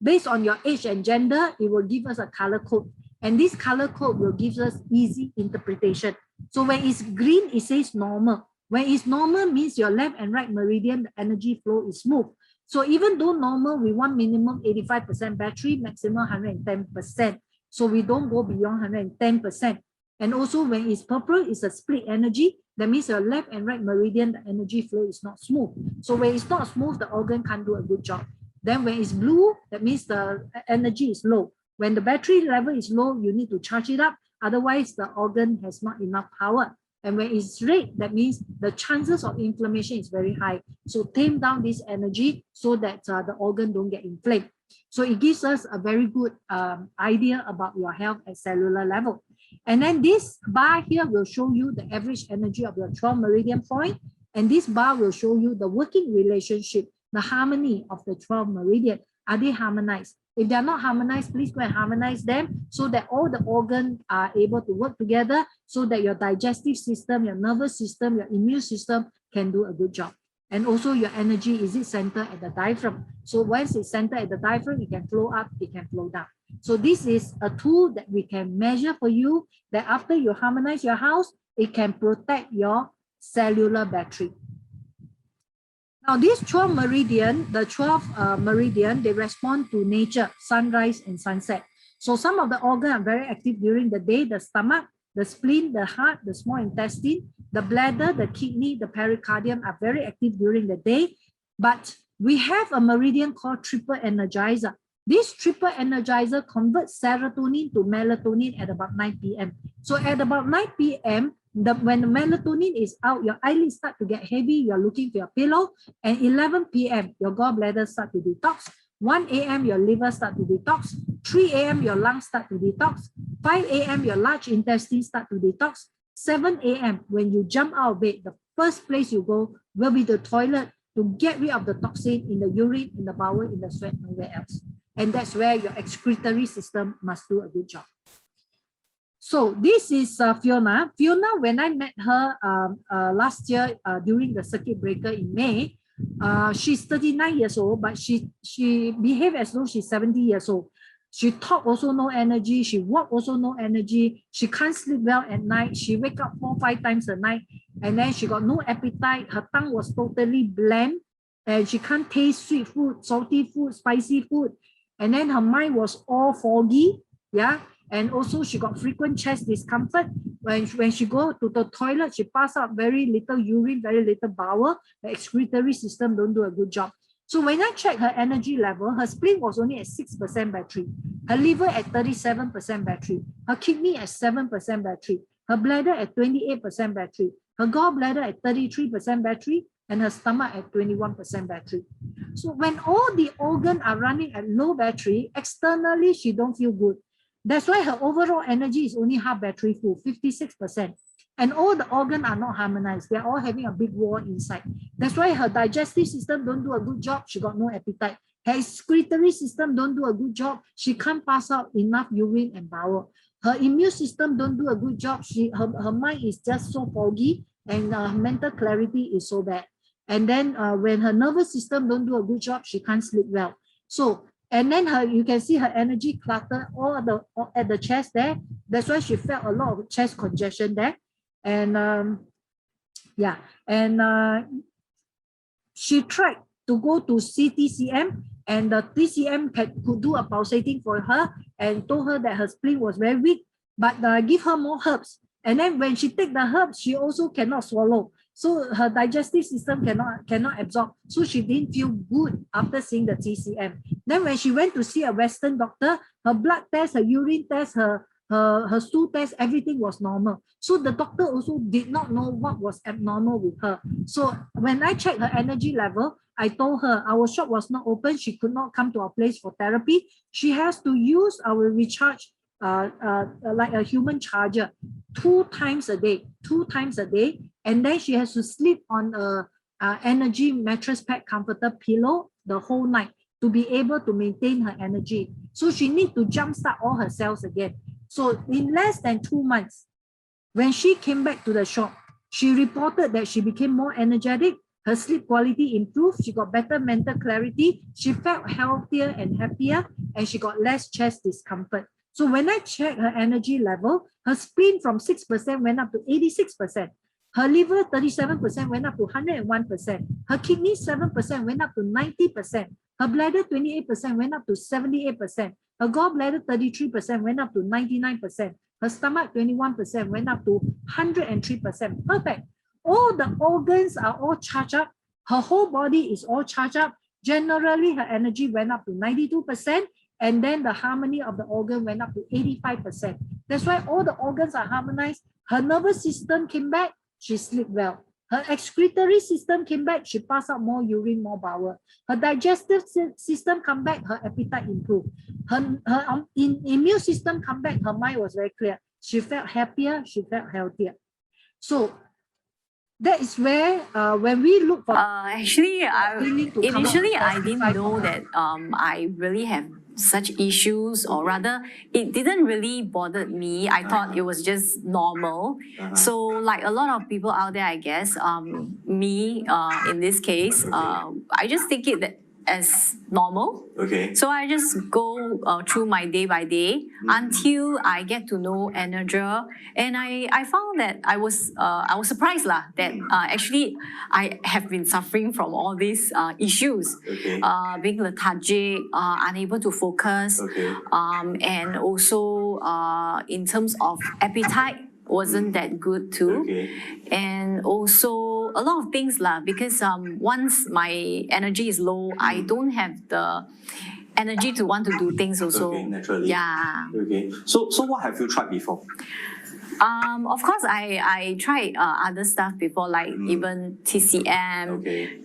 based on your age and gender, it will give us a color code, and this color code will give us easy interpretation. So when it's green, it says normal. When it's normal means your left and right meridian, the energy flow is smooth. So even though normal, we want minimum 85% battery, maximum 110%. So we don't go beyond 110%. And also when it's purple, it's a split energy. That means your left and right meridian, the energy flow is not smooth. So when it's not smooth, the organ can't do a good job. Then when it's blue, that means the energy is low. When the battery level is low, you need to charge it up. Otherwise, the organ has not enough power. And when it's red, that means the chances of inflammation is very high. So tame down this energy so that the organ don't get inflamed. So it gives us a very good idea about your health at cellular level. And then this bar here will show you the average energy of your 12 meridian point. And this bar will show you the working relationship, the harmony of the 12 meridian. Are they harmonized? If they're not harmonized, please go and harmonize them so that all the organs are able to work together so that your digestive system, your nervous system, your immune system can do a good job. And also your energy, is it centered at the diaphragm? So once it's centered at the diaphragm, it can flow up, it can flow down. So this is a tool that we can measure for you, that after you harmonize your house, it can protect your cellular battery. Now, these 12 meridian, the 12 meridian, they respond to nature, sunrise and sunset. So some of the organs are very active during the day, the stomach, the spleen, the heart, the small intestine, the bladder, the kidney, the pericardium are very active during the day. But we have a meridian called triple energizer. This triple energizer converts serotonin to melatonin at about 9 p.m. So at about 9 p.m., when the melatonin is out, your eyelids start to get heavy, you're looking for your pillow, and 11 p.m., your gallbladder start to detox. 1 a.m., your liver start to detox. 3 a.m., your lungs start to detox. 5 a.m., your large intestine start to detox. 7 a.m., when you jump out of bed, the first place you go will be the toilet to get rid of the toxin in the urine, in the bowel, in the sweat, nowhere else. And that's where your excretory system must do a good job. So this is Fiona. Fiona, when I met her last year during the circuit breaker in May, she's 39 years old, but she behaved as though she's 70 years old. She talk also no energy. She walk also no energy. She can't sleep well at night. She wake up 4-5 times a night, and then she got no appetite. Her tongue was totally bland, and she can't taste sweet food, salty food, spicy food. And then her mind was all foggy, yeah. And also she got frequent chest discomfort. When she go to the toilet, she pass out very little urine, very little bowel. The excretory system don't do a good job. So when I checked her energy level, her spleen was only at 6% battery. Her liver at 37% battery. Her kidney at 7% battery. Her bladder at 28% battery. Her gallbladder at 33% battery. And her stomach at 21% battery. So when all the organs are running at low battery, externally, she don't feel good. That's why her overall energy is only half battery full, 56%. And all the organs are not harmonized. They're all having a big war inside. That's why her digestive system don't do a good job. She got no appetite. Her excretory system don't do a good job. She can't pass out enough urine and bowel. Her immune system don't do a good job. Her mind is just so foggy, and her mental clarity is so bad. And then when her nervous system don't do a good job, she can't sleep well. So, and then you can see her energy clutter all at the chest there. That's why she felt a lot of chest congestion there. And yeah, and she tried to go to see TCM, and the TCM could do a pulsating for her and told her that her spleen was very weak, but give her more herbs. And then when she take the herbs, she also cannot swallow. So her digestive system cannot absorb. So she didn't feel good after seeing the TCM. Then when she went to see a Western doctor, her blood test, her urine test, her stool test, everything was normal. So the doctor also did not know what was abnormal with her. So when I checked her energy level, I told her our shop was not open. She could not come to our place for therapy. She has to use our recharge like a human charger 2 times a day, and then she has to sleep on a energy mattress pad comforter pillow the whole night to be able to maintain her energy. So she needs to jumpstart all her cells again. So in less than 2 months, when she came back to the shop, she reported that she became more energetic, her sleep quality improved, she got better mental clarity, she felt healthier and happier, and she got less chest discomfort. So when I checked her energy level, her spleen from 6% went up to 86%. Her liver 37% went up to 101%. Her kidney 7% went up to 90%. Her bladder 28% went up to 78%. Her gallbladder 33% went up to 99%. Her stomach 21% went up to 103%. Perfect. All the organs are all charged up. Her whole body is all charged up. Generally, her energy went up to 92%. And then the harmony of the organ went up to 85%. That's why all the organs are harmonized. Her nervous system came back, she slept well. Her excretory system came back, she passed out more urine, more bowel. Her digestive system come back, her appetite improved. Her immune system come back, her mind was very clear. She felt happier, she felt healthier. So that is where when we look for initially I didn't know that I really have such issues, or rather it didn't really bother me. I thought it was just normal. So like a lot of people out there, I guess, me in this case, I just take it as normal. Okay. So I just go through my day by day until I get to know Energia, and I found that I was surprised that actually I have been suffering from all these issues, being lethargic, unable to focus, and also in terms of appetite wasn't that good too, and also a lot of things because once my energy is low, I don't have the energy to want to do things also. Naturally. Yeah. Okay. So what have you tried before? Of course, I tried other stuff before, like even TCM,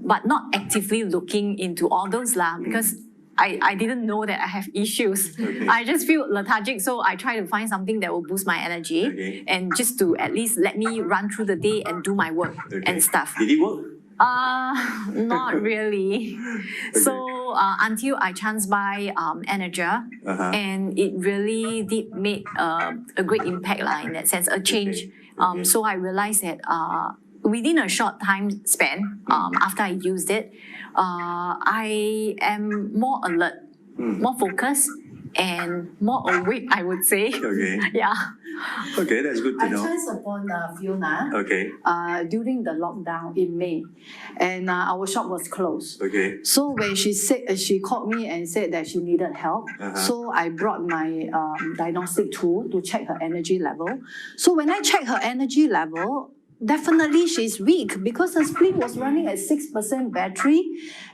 but not actively looking into all those because I didn't know that I have issues. I just feel lethargic, so I try to find something that will boost my energy and just to at least let me run through the day and do my work and stuff. Did it work? Not really. So until I chanced by Energia, and it really did make a great impact in that sense, a change. So I realized that within a short time span, after I used it, I am more alert, more focused, and more awake, I would say. Okay. Yeah. Okay, that's good to know. I chanced upon Fiona during the lockdown in May, and our shop was closed. Okay. So when she called me and said that she needed help, so I brought my diagnostic tool to check her energy level. So when I checked her energy level, definitely she's weak because her spleen was running at 6% battery,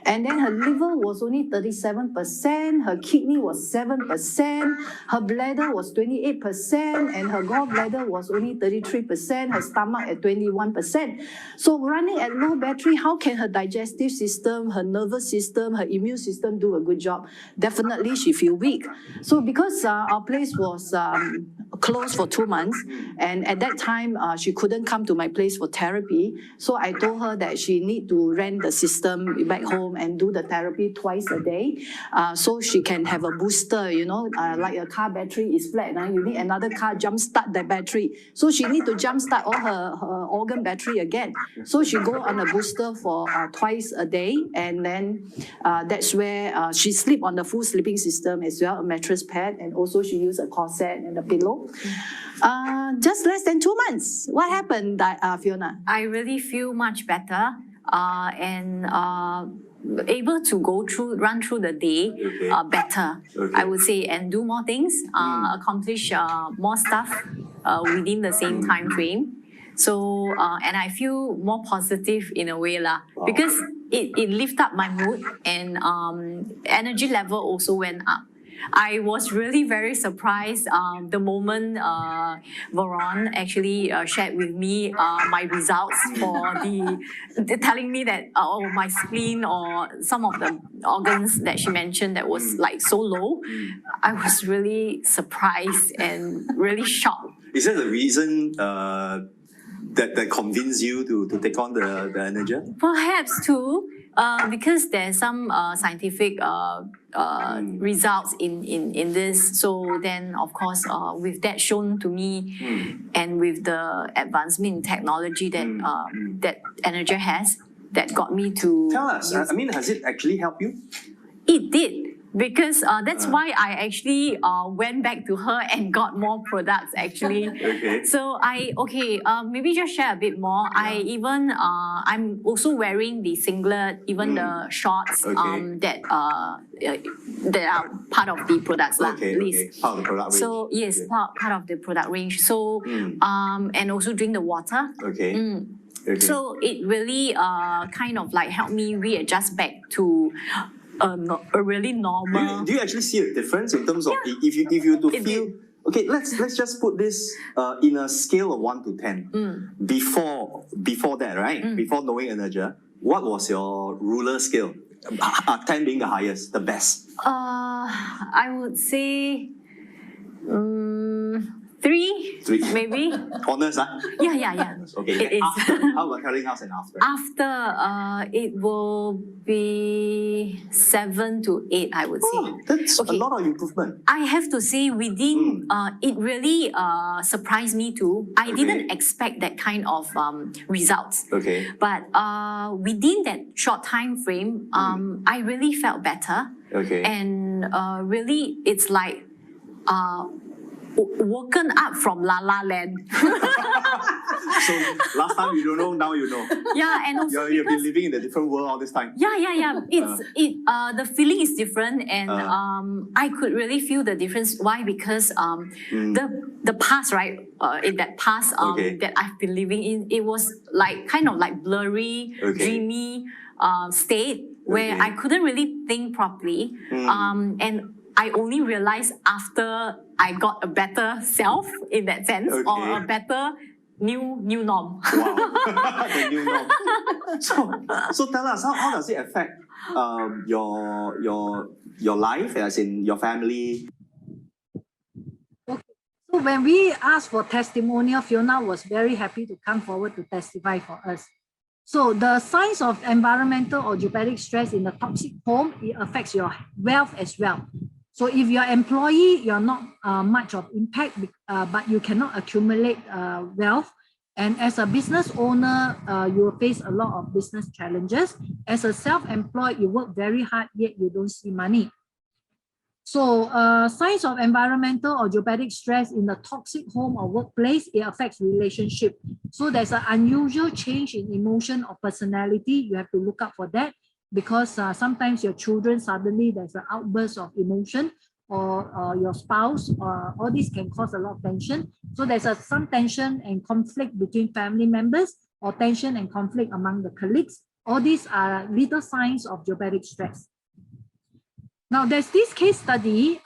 and then her liver was only 37%, her kidney was 7%, her bladder was 28%, and her gallbladder was only 33%, her stomach at 21%. So running at low battery, how can her digestive system, her nervous system, her immune system do a good job? Definitely she feel weak. So because our place was closed for 2 months, and at that time she couldn't come to my place for therapy, so I told her that she need to rent the system back home and do the therapy twice a day, so she can have a booster, like a car battery is flat, you need another car jumpstart that battery, so she need to jumpstart all her organ battery again. So she go on a booster for twice a day, and then that's where she sleep on the full sleeping system as well, a mattress pad, and also she use a corset and a pillow. Just less than 2 months. What happened, Fiona? I really feel much better. and able to run through the day better, I would say, and do more things, accomplish more stuff within the same time frame. So, and I feel more positive in a way lah, because it lifted up my mood, and energy level also went up. I was really very surprised the moment Veron actually shared with me my results for telling me that my spleen or some of the organs that she mentioned that was like so low. I was really surprised and really shocked. Is that the reason that convinced you to take on the energy? Perhaps too. Because there's some scientific results in this. So then, of course, with that shown to me, and with the advancement in technology that that Energy has, that got me to tell us. I mean, has it actually helped you? It did. Because that's why I actually went back to her and got more products actually. Okay. So maybe just share a bit more. I'm also wearing the singlet, even the shorts that are part of the products part of the product range. So yes, part of the product range. So and also drink the water. Okay. So it really kind of like helped me readjust back to a really normal. Do you actually see a difference in terms of if you to feel? Okay, let's just put this in a scale of 1 to 10. Before that, right? Before knowing Energy, what was your ruler scale? 10 being the highest, the best. I would say 3, maybe. Honest, huh? Yeah. Okay. It is. How about Telling House and after? After, it will be 7 to 8, I would say. That's a lot of improvement. I have to say, within, it really surprised me too. I didn't expect that kind of results. Okay. But within that short time frame, I really felt better. Okay. And really, it's like woken up from La La Land. So last time you don't know, now you know. Yeah, and also you've been living in a different world all this time. Yeah. The feeling is different, and I could really feel the difference. Why? Because the past, right? In that past that I've been living in, it was like kind of like blurry, dreamy state where I couldn't really think properly, and I only realized after I got a better self in that sense, or a better new norm. Wow, the new norm. So tell us, how does it affect your life, as in your family? Okay. So when we asked for testimonial, Fiona was very happy to come forward to testify for us. So the signs of environmental or geopatic stress in the toxic home, it affects your wealth as well. So if you're an employee, you're not much of impact, but you cannot accumulate wealth. And as a business owner, you will face a lot of business challenges. As a self-employed, you work very hard, yet you don't see money. So signs of environmental or geopatic stress in the toxic home or workplace, it affects relationship. So there's an unusual change in emotion or personality. You have to look out for that. Because sometimes your children, suddenly there's an outburst of emotion, or your spouse, all this can cause a lot of tension. So there's some tension and conflict between family members, or tension and conflict among the colleagues. All these are little signs of geopatic stress. Now there's this case study.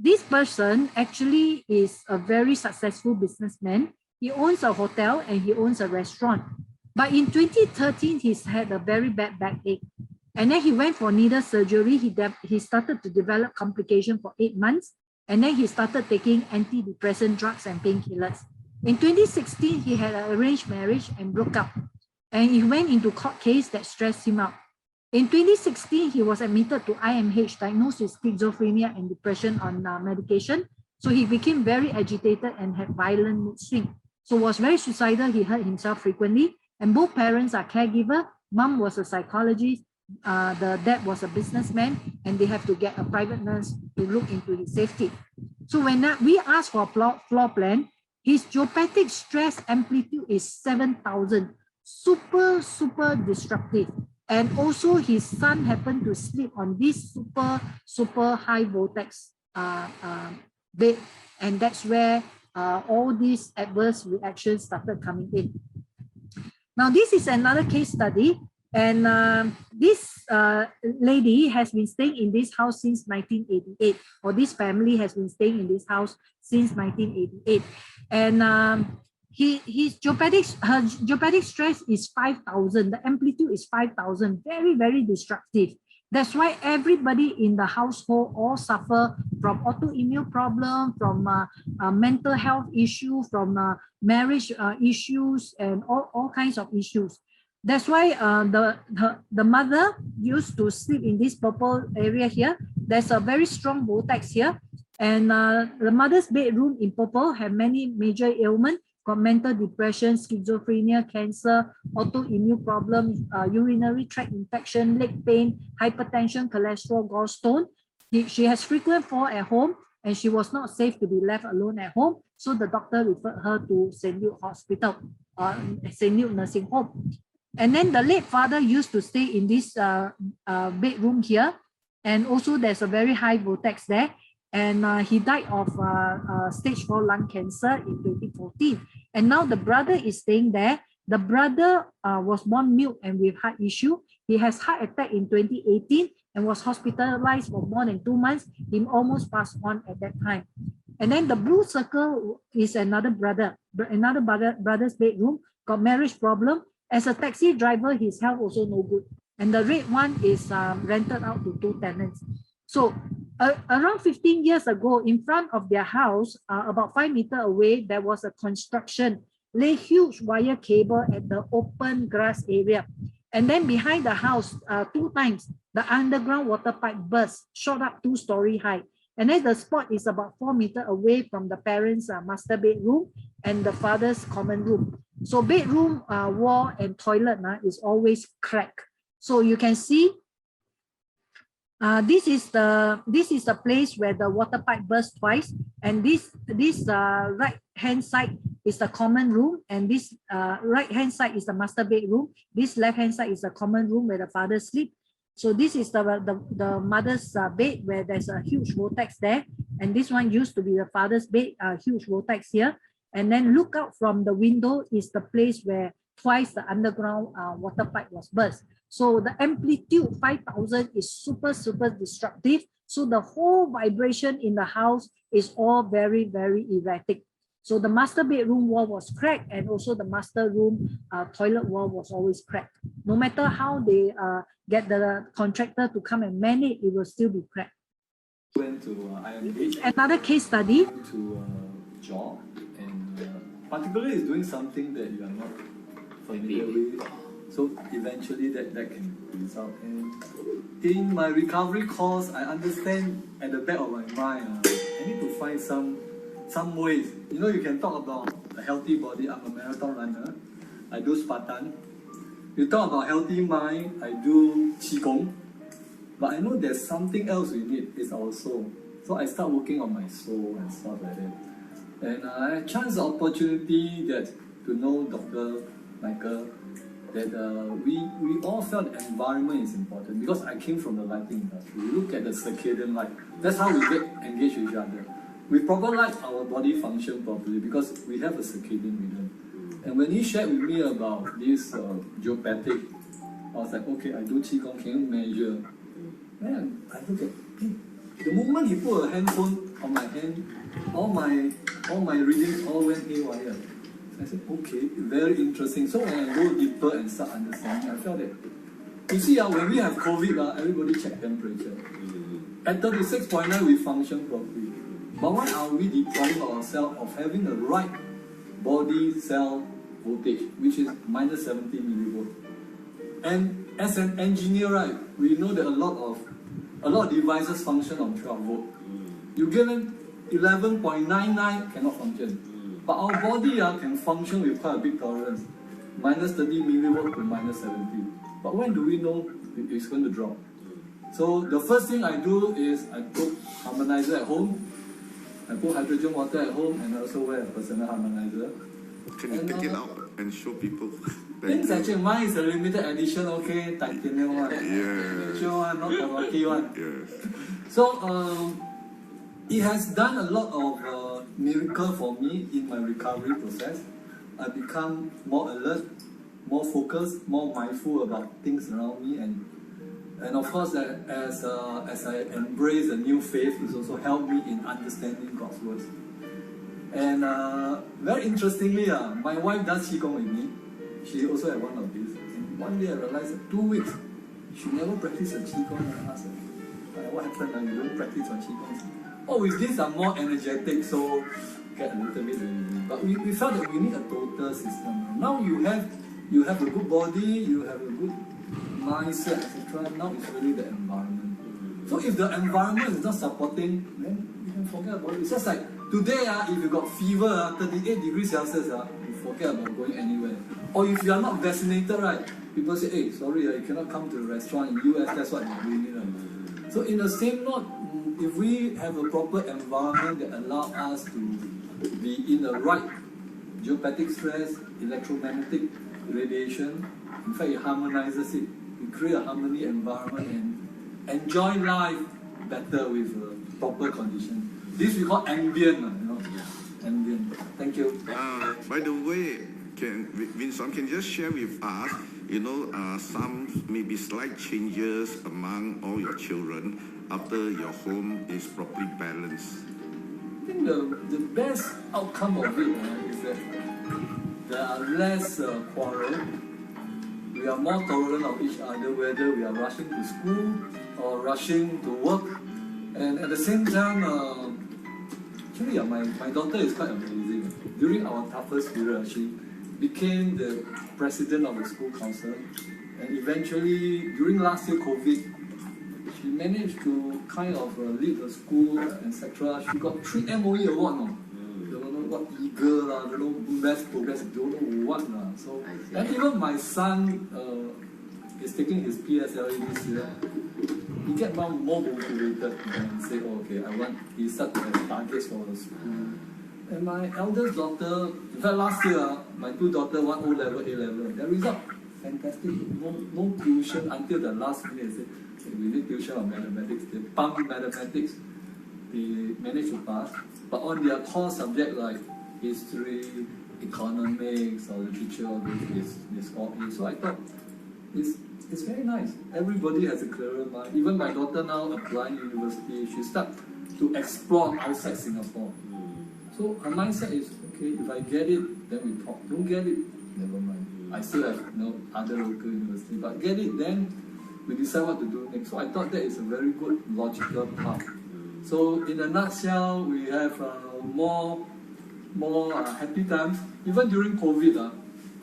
This person actually is a very successful businessman. He owns a hotel and he owns a restaurant. But in 2013, he's had a very bad backache. And then he went for needle surgery. He started to develop complications for 8 months. And then he started taking antidepressant drugs and painkillers. In 2016, he had an arranged marriage and broke up. And he went into court case that stressed him out. In 2016, he was admitted to IMH, diagnosed with schizophrenia and depression on medication. So he became very agitated and had violent mood swing. So was very suicidal. He hurt himself frequently. And both parents are caregiver. Mom was a psychologist. The dad was a businessman, and they have to get a private nurse to look into his safety. So when we asked for a floor plan, his geopathic stress amplitude is 7,000. super disruptive. And also his son happened to sleep on this super high voltage bed, and that's where all these adverse reactions started coming in. Now this is another case study, and this lady has been staying in this house since 1988, or this family has been staying in this house since 1988, and her geopathic stress is 5,000. The amplitude is 5,000. Very destructive. That's why everybody in the household all suffer from autoimmune problem, from mental health issue, from marriage issues, and all kinds of issues. That's why the mother used to sleep in this purple area here. There's a very strong vortex here, and the mother's bedroom in purple have many major ailments. Got mental depression, schizophrenia, cancer, autoimmune problems, urinary tract infection, leg pain, hypertension, cholesterol, gallstone. She has frequent fall at home, and she was not safe to be left alone at home. So the doctor referred her to St. Luke Hospital, St. Luke Nursing Home. And then the late father used to stay in this bedroom here. And also there's a very high vortex there. And he died of stage 4 lung cancer in 2014. And now the brother is staying there. The brother was born mute and with heart issue. He has heart attack in 2018 and was hospitalized for more than 2 months. He almost passed on at that time. And then the blue circle is another brother's bedroom, got marriage problem. As a taxi driver, his health also no good. And the red one is rented out to 2 tenants. So around 15 years ago, in front of their house, about 5 meters away, there was a construction, lay huge wire cable at the open grass area. And then behind the house, 2 times, the underground water pipe burst, shot up 2-story high. And then the spot is about 4 meters away from the parents' master bedroom and the father's common room. So bedroom wall and toilet is always cracked. So you can see this is the place where the water pipe burst twice, and this right hand side is the common room, and this right hand side is the master bedroom. This left hand side is the common room where the father sleep. So this is the mother's bed where there's a huge vortex there, and this one used to be the father's bed, huge vortex here. And then look out from the window is the place where twice the underground water pipe was burst. So the amplitude 5,000 is super destructive. So the whole vibration in the house is all very erratic. So the master bedroom wall was cracked, and also the master room toilet wall was always cracked. No matter how they get the contractor to come and man it, it will still be cracked. Went to IMH. Another case study. To job, and particularly is doing something that you are not familiar with. So eventually that can result. And in my recovery course, I understand at the back of my mind, I need to find some ways. You know, you can talk about a healthy body. I'm a marathon runner. I do Spartan. You talk about healthy mind. I do Qigong. But I know there's something else we need. It's our soul. So I start working on my soul and stuff like that. And I had chance the opportunity to know Dr. Michael, that we all felt the environment is important, because I came from the lighting industry. We look at the circadian light. That's how we get engaged with each other. With proper light, our body function properly because we have a circadian rhythm. And when he shared with me about this geopathic, I was like, okay, I do Qigong, can you measure? Man, I look at the moment he put a handphone on my hand, all my readings all went haywire. I said, okay, very interesting. So when I go deeper and start understanding, I felt that, you see, when we have COVID, everybody check temperature. At 36.9, we function properly. But why are we depriving ourselves of having the right body cell voltage, which is minus 70 millivolt? And as an engineer, right, we know that a lot of devices function on 12 volt. You give them 11.99 cannot function. But our body can function with quite a big tolerance, minus 30 millivolt to minus 70. But when do we know it's going to drop? So the first thing I do is I put harmonizer at home, I put hydrogen water at home, and I also wear a personal harmonizer. Can you take it out? and show people. Things actually, mine is a limited edition, okay, titanium one. Yes. Mature one, not the rocky one. Yes. So, it has done a lot of miracle for me in my recovery process. I become more alert, more focused, more mindful about things around me, and of course, as I embrace a new faith, it's also helped me in understanding God's words. And very interestingly, my wife does Qigong with me. She also had one of these. And one day I realized that 2 weeks, she never practiced a Qigong. I asked her, what happened? You don't practice on Qigong? Oh, with this I'm more energetic, so get a little bit lazy. But we felt that we need a total system. Now you have a good body, you have a good mindset, etc. Now it's really the environment. So if the environment is not supporting, then you can forget about it. It's just like today, if you got fever, 38 degrees Celsius, you forget about going anywhere. Or if you are not vaccinated, right? People say, hey, sorry, you cannot come to the restaurant in US, that's what you're doing. So in the same note, if we have a proper environment that allows us to be in the right geopathic stress, electromagnetic radiation, in fact it harmonizes it. We create a harmony environment and enjoy life better with proper condition. This we call ambient, ambient. Thank you. By the way, Vincent, can you just share with us, some maybe slight changes among all your children after your home is properly balanced? I think the best outcome of it is that there are less quarrel. We are more tolerant of each other, whether we are rushing to school or rushing to work. And at the same time, actually, my daughter is quite amazing. During our toughest period, she became the president of the school council. And eventually, during last year COVID, she managed to kind of lead the school, etc. She got 3 MOE awards. Don't know what Eagle, don't know Best Progress, don't know what. So, and even my son is taking his PSLE this year. He gets more motivated and say, oh, okay, he started to have targets for the school. And my eldest daughter, in fact last year, my 2 daughters, one O-level, A-level, their result, fantastic. No tuition until the last minute. They said, we need tuition on mathematics. They pumped mathematics. They managed to pass. But on their core subject like history, economics, or literature, all those, they scored A. So I thought, it's very nice. Everybody has a clearer mind. Even my daughter now applying university, she starts to explore outside Singapore. So her mindset is, okay, if I get it, then we talk. Don't get it, never mind. I still have other local university, but get it, then we decide what to do next. So I thought that is a very good logical path. So in a nutshell, we have more happy times. Even during COVID,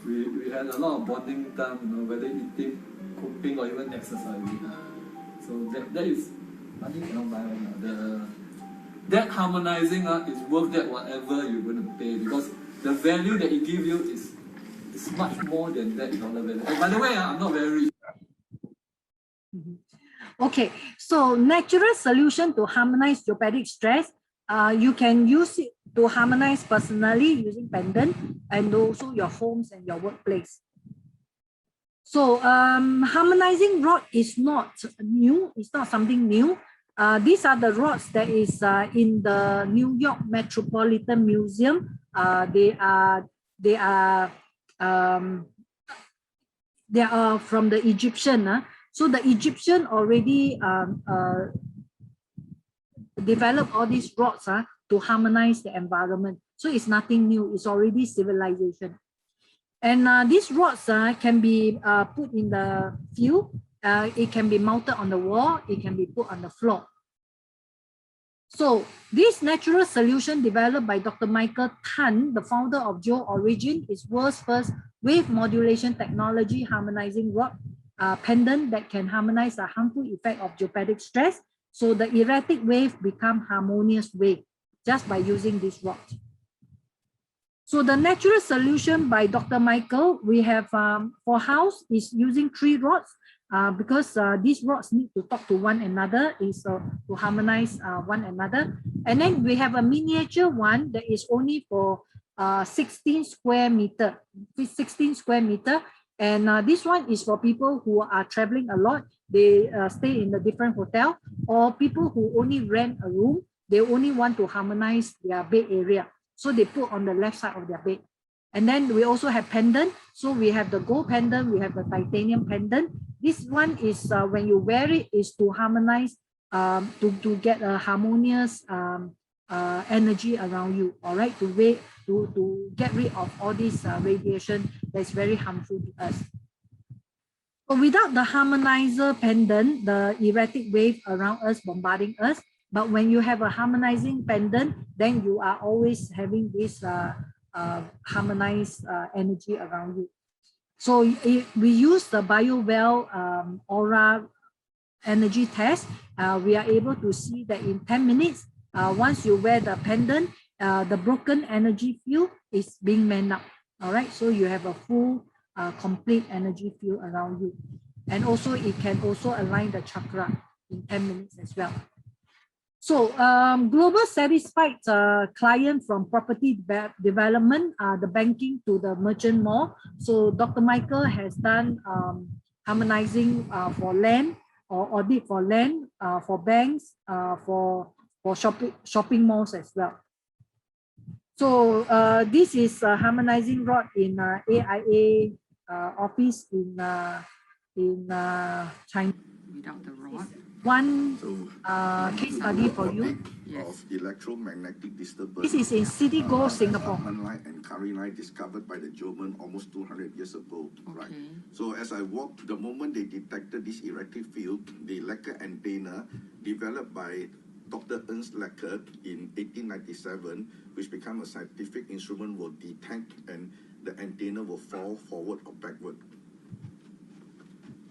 we had a lot of bonding time, whether eating, cooking, or even exercising. So that is, money cannot buy one. That harmonizing is worth that whatever you're going to pay, because the value that it gives you is much more than that dollar value. And by the way, I'm not very rich. Okay, so natural solution to harmonize geopathic stress, you can use it to harmonize personally using pendant and also your homes and your workplace. So harmonizing rod is not new, it's not something new. These are the rods that is in the New York Metropolitan Museum. They are from the Egyptian. So the Egyptian already developed all these rods to harmonize the environment. So it's nothing new. It's already civilization. And these rods can be put in the field. It can be mounted on the wall. It can be put on the floor. So this natural solution developed by Dr. Michael Tan, the founder of GeoOrigin, is world's first wave modulation technology harmonizing rod pendant that can harmonize the harmful effect of geopathic stress. So the erratic wave become harmonious wave just by using this rod. So the natural solution by Dr. Michael, we have for house is using 3 rods because these rods need to talk to one another, is to harmonize one another. And then we have a miniature one that is only for 16 square meter. And this one is for people who are traveling a lot. They stay in a different hotel, or people who only rent a room. They only want to harmonize their bed area. So they put on the left side of their bed. And then we also have pendant. So we have the gold pendant, we have the titanium pendant. This one is when you wear it is to harmonize, to get a harmonious energy around you, all right, to get rid of all this radiation that's very harmful to us. So without the harmonizer pendant, the erratic wave around us bombarding us, but when you have a harmonizing pendant, then you are always having this harmonized energy around you. So we use the BioWell aura energy test. We are able to see that in 10 minutes, once you wear the pendant, the broken energy field is being manned up. All right, so you have a full, complete energy field around you. And also it can also align the chakra in 10 minutes as well. So global satisfied client from property development, the banking to the merchant mall. So Dr. Michael has done harmonizing for land, or audit for land, for banks, for shopping malls as well. So this is a harmonizing rod in AIA office in China. Without the rod. One case study for you. Of electromagnetic disturbance. This is in City Go, Singapore. Line and curry line discovered by the German almost 200 years ago. Okay. Right. So as I walked, the moment they detected this erratic field, the Lecker antenna developed by Dr. Ernst Lecker in 1897, which became a scientific instrument, will detect and the antenna will fall forward or backward.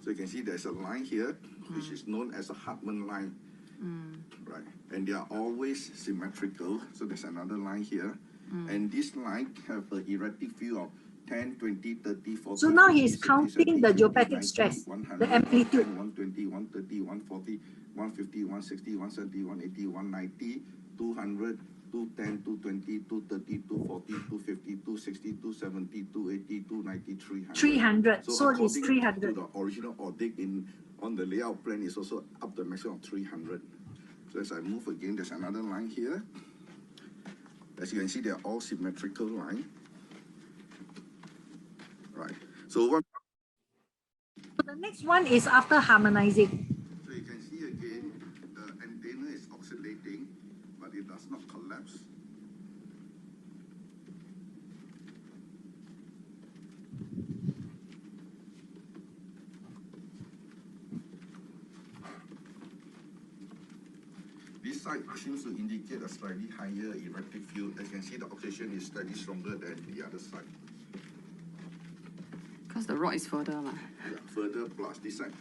So you can see there's a line here, which is known as a Hartmann line. Right, and they are always symmetrical. So there's another line here, and this line have an erratic field of 10, 20, 30, 40. So now he's counting the geopathic stress, the amplitude. 120, 130, 140, 150, 160, 170, 180, 190, 200, 210, 220, 230, 240, 250, 260, 270, 280, 290, 300. 300. So it's 300. To the original audit on the layout plan is also up to a maximum of 300. So as I move again, there's another line here. As you can see, they're all symmetrical line. Right. So what? So the next one is after harmonizing. So you can see again, the antenna is oscillating, but it does not collapse. This side seems to indicate a slightly higher erratic field. As you can see, the oxidation is slightly stronger than the other side. Because the rod is further. Yeah, further plus this side.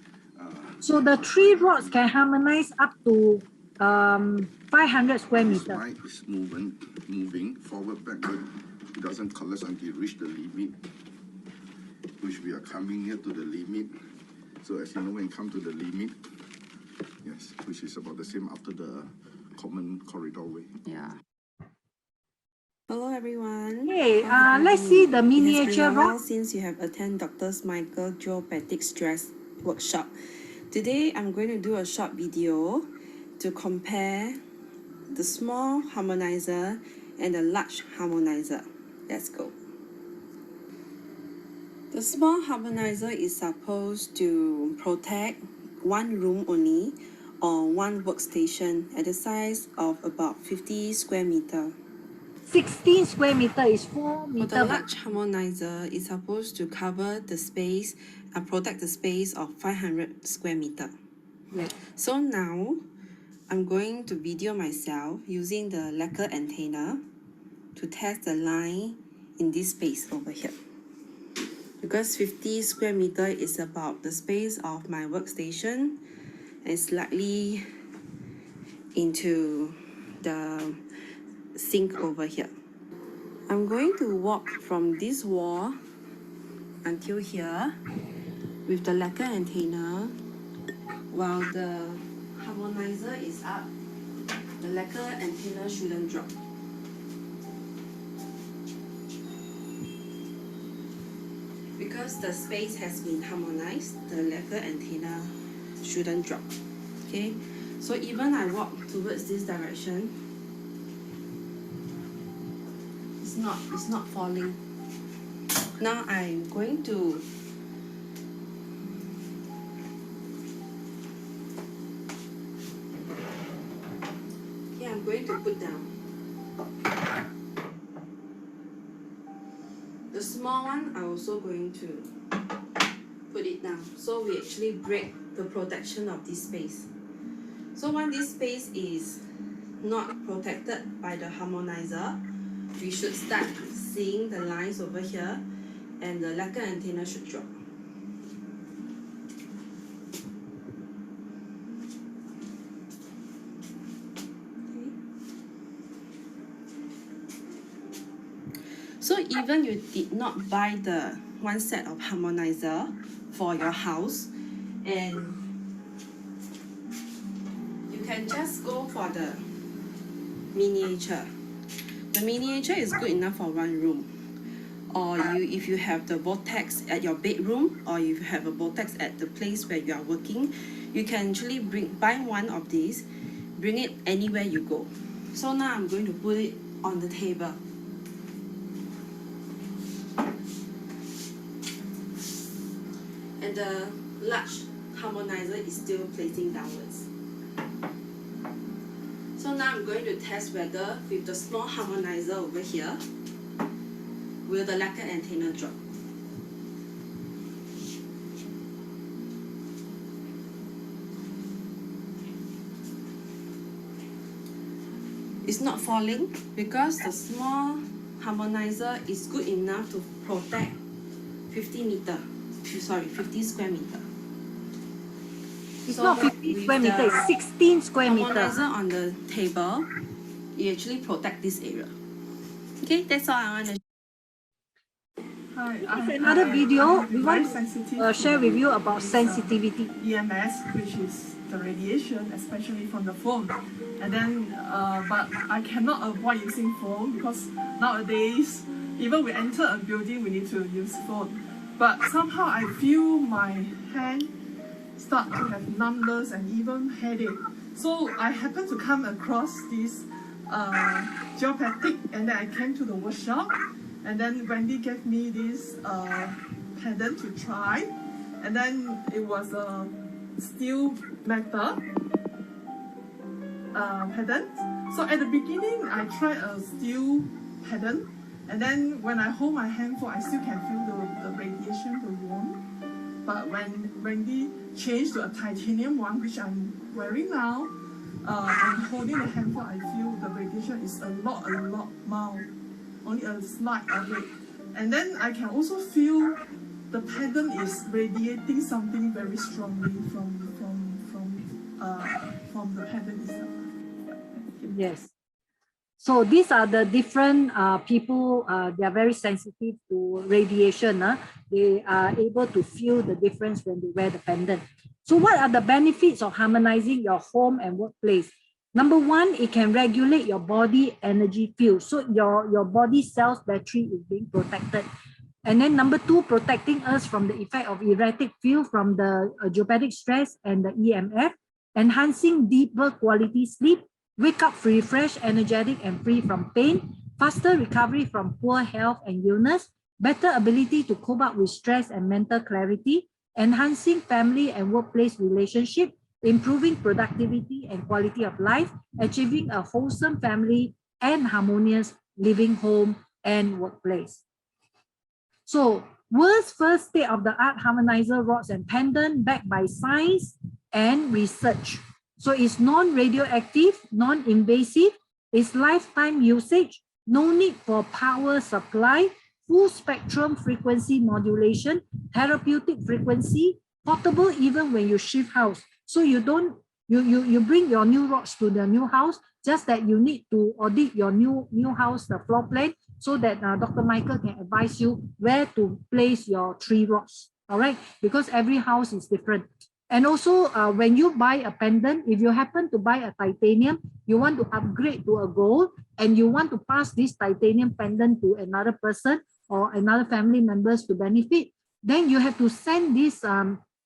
So the three rods can harmonize up to 500 square meters. This line is moving forward, backward. It doesn't collapse until you reach the limit, which we are coming near to the limit. So as you know, when you come to the limit, yes, which is about the same after the common corridor way. Yeah. Hello everyone. Hey, let's see the miniature rod. Since you have attended Dr. Michael geopathic stress workshop, today I'm going to do a short video to compare the small harmonizer and the large harmonizer. Let's go. The small harmonizer is supposed to protect one room only or one workstation at the size of about 50 square meter. 16 square meter is 4 For meter. the large harmonizer is supposed to cover the space and protect the space of 500 square meter. Yeah. So now I'm going to video myself using the Lecker antenna to test the line in this space over here. Because 50 square meter is about the space of my workstation and slightly into the sink over here. I'm going to walk from this wall until here with the Lecker antenna while the harmonizer is up. The Lecker antenna shouldn't drop. because the space has been harmonized, the lacquer antenna shouldn't drop. Okay, so even I walk towards this direction, it's not falling. Now I'm going to I'm going to put down. The small one, I'm also going to put it down. So we actually break the protection of this space. So when this space is not protected by the harmonizer, we should start seeing the lines over here and the lacquer antenna should drop. So even you did not buy the one set of harmonizer for your house, and you can just go for the miniature. The miniature is good enough for one room. Or if you have the vortex at your bedroom, or if you have a vortex at the place where you are working, you can actually buy one of these, bring it anywhere you go. So now I'm going to put it on the table. And the large harmonizer is still placing downwards. So now I'm going to test whether with the small harmonizer over here, will the lacquer antenna drop? It's not falling because the small harmonizer is good enough to protect 50 square meter. It's not 50 square meter, it's 16 square meter. Harmonizer on the table, you actually protect this area. Okay, that's all I want to. Here's another video we want to share with you about sensitivity. EMS, which is the radiation, especially from the phone. And then, but I cannot avoid using phone because nowadays, even we enter a building, we need to use phone. But somehow I feel my hand start to have numbness and even headache. So I happened to come across this geopathic, and then I came to the workshop, and then Wendy gave me this pendant to try, and then it was a steel metal pendant. So at the beginning, I tried a steel pendant, and then when I hold my handphone, I still can feel the radiation, the warmth. But when Wendy changed to a titanium one, which I'm wearing now, and holding the handphone, I feel the radiation is a lot mild, only a slight of it. And then I can also feel the pendant is radiating something very strongly from the pendant itself. Yes. So these are the different people, they are very sensitive to radiation. They are able to feel the difference when they wear the pendant. So what are the benefits of harmonizing your home and workplace? Number one, it can regulate your body energy field. So your body cells battery is being protected. And then number two, protecting us from the effect of erratic field from the geopathic stress and the EMF, enhancing deeper quality sleep, wake up refreshed, energetic and free from pain, faster recovery from poor health and illness, better ability to cope up with stress and mental clarity, enhancing family and workplace relationship, improving productivity and quality of life, achieving a wholesome family and harmonious living home and workplace. So, world's first state-of-the-art harmonizer rods and pendant backed by science and research. So it's non-radioactive, non-invasive, it's lifetime usage, no need for power supply, full spectrum frequency modulation, therapeutic frequency, portable even when you shift house. So you bring your new rods to the new house, just that you need to audit your new house, the floor plan, so that Dr. Michael can advise you where to place your 3 rods, all right? Because every house is different. And also, when you buy a pendant, if you happen to buy a titanium, you want to upgrade to a gold, and you want to pass this titanium pendant to another person or another family members to benefit, then you have to send this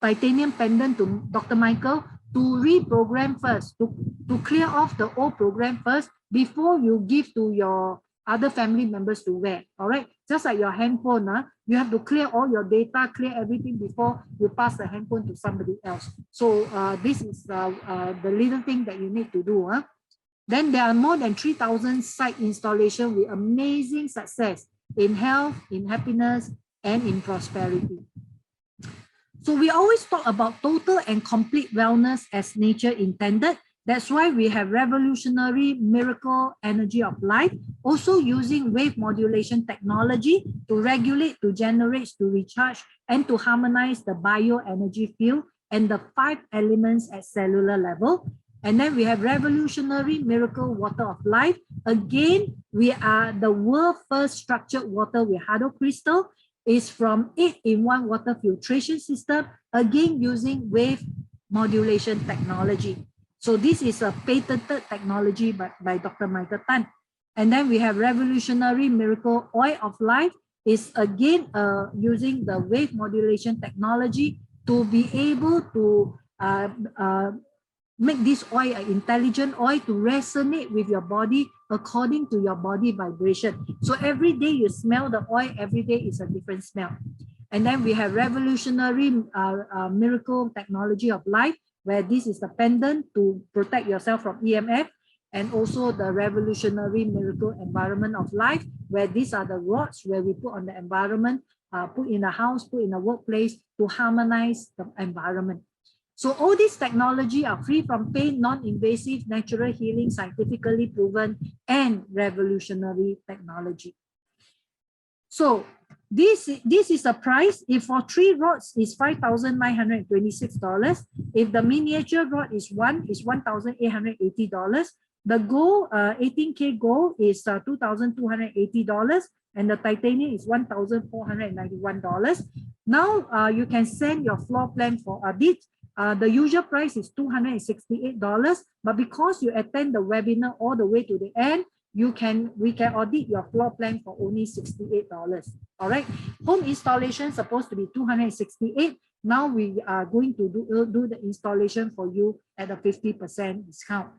titanium pendant to Dr. Michael to reprogram first, to clear off the old program first before you give to your other family members to wear. All right, just like your handphone, you have to clear all your data, clear everything before you pass the handphone to somebody else. So this is the little thing that you need to do. Then there are more than 3,000 site installations with amazing success in health, in happiness, and in prosperity. So we always talk about total and complete wellness as nature intended. That's why we have revolutionary miracle energy of life, also using wave modulation technology to regulate, to generate, to recharge, and to harmonize the bioenergy field and the 5 elements at cellular level. And then we have revolutionary miracle water of life. Again, we are the world first structured water with Hado crystal. Is from 8-in-1 water filtration system, again using wave modulation technology. So this is a patented technology by Dr. Michael Tan. And then we have revolutionary miracle oil of life, is again using the wave modulation technology to be able to make this oil an intelligent oil to resonate with your body according to your body vibration. So every day you smell the oil, every day is a different smell. And then we have revolutionary miracle technology of life, where this is the pendant to protect yourself from EMF, and also the revolutionary miracle environment of life, where these are the rods where we put on the environment, put in a house, put in a workplace to harmonize the environment. So all these technology are free from pain, non-invasive, natural healing, scientifically proven, and revolutionary technology. So this is a price. If for 3 rods is $5,926. If the miniature rod is $1,880. The gold, 18K gold is $2,280, and the titanium is $1,491. Now you can send your floor plan for audit. The usual price is $268, but because you attend the webinar all the way to the end, we can audit your floor plan for only $68. All right. Home installation supposed to be $268. Now we are going to do the installation for you at a 50% discount.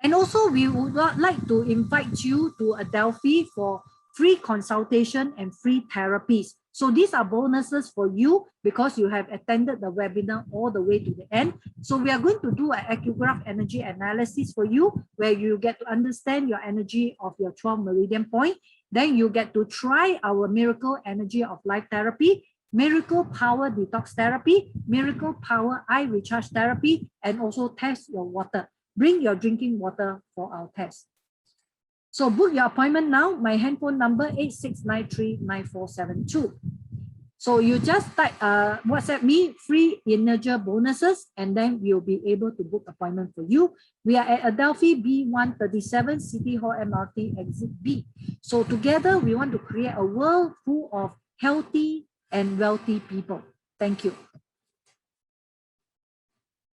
And also we would like to invite you to Adelphi for free consultation and free therapies. So these are bonuses for you because you have attended the webinar all the way to the end. So we are going to do an Acugraph energy analysis for you, where you get to understand your energy of your 12 meridian point. Then you get to try our miracle energy of life therapy, miracle power detox therapy, miracle power eye recharge therapy, and also test your water. Bring your drinking water for our test. So book your appointment now. My handphone number 86939472. So you just type WhatsApp me free energy bonuses, and then we'll be able to book appointment for you. We are at Adelphi B137 City Hall MRT Exit B. So together we want to create a world full of healthy and wealthy people. Thank you.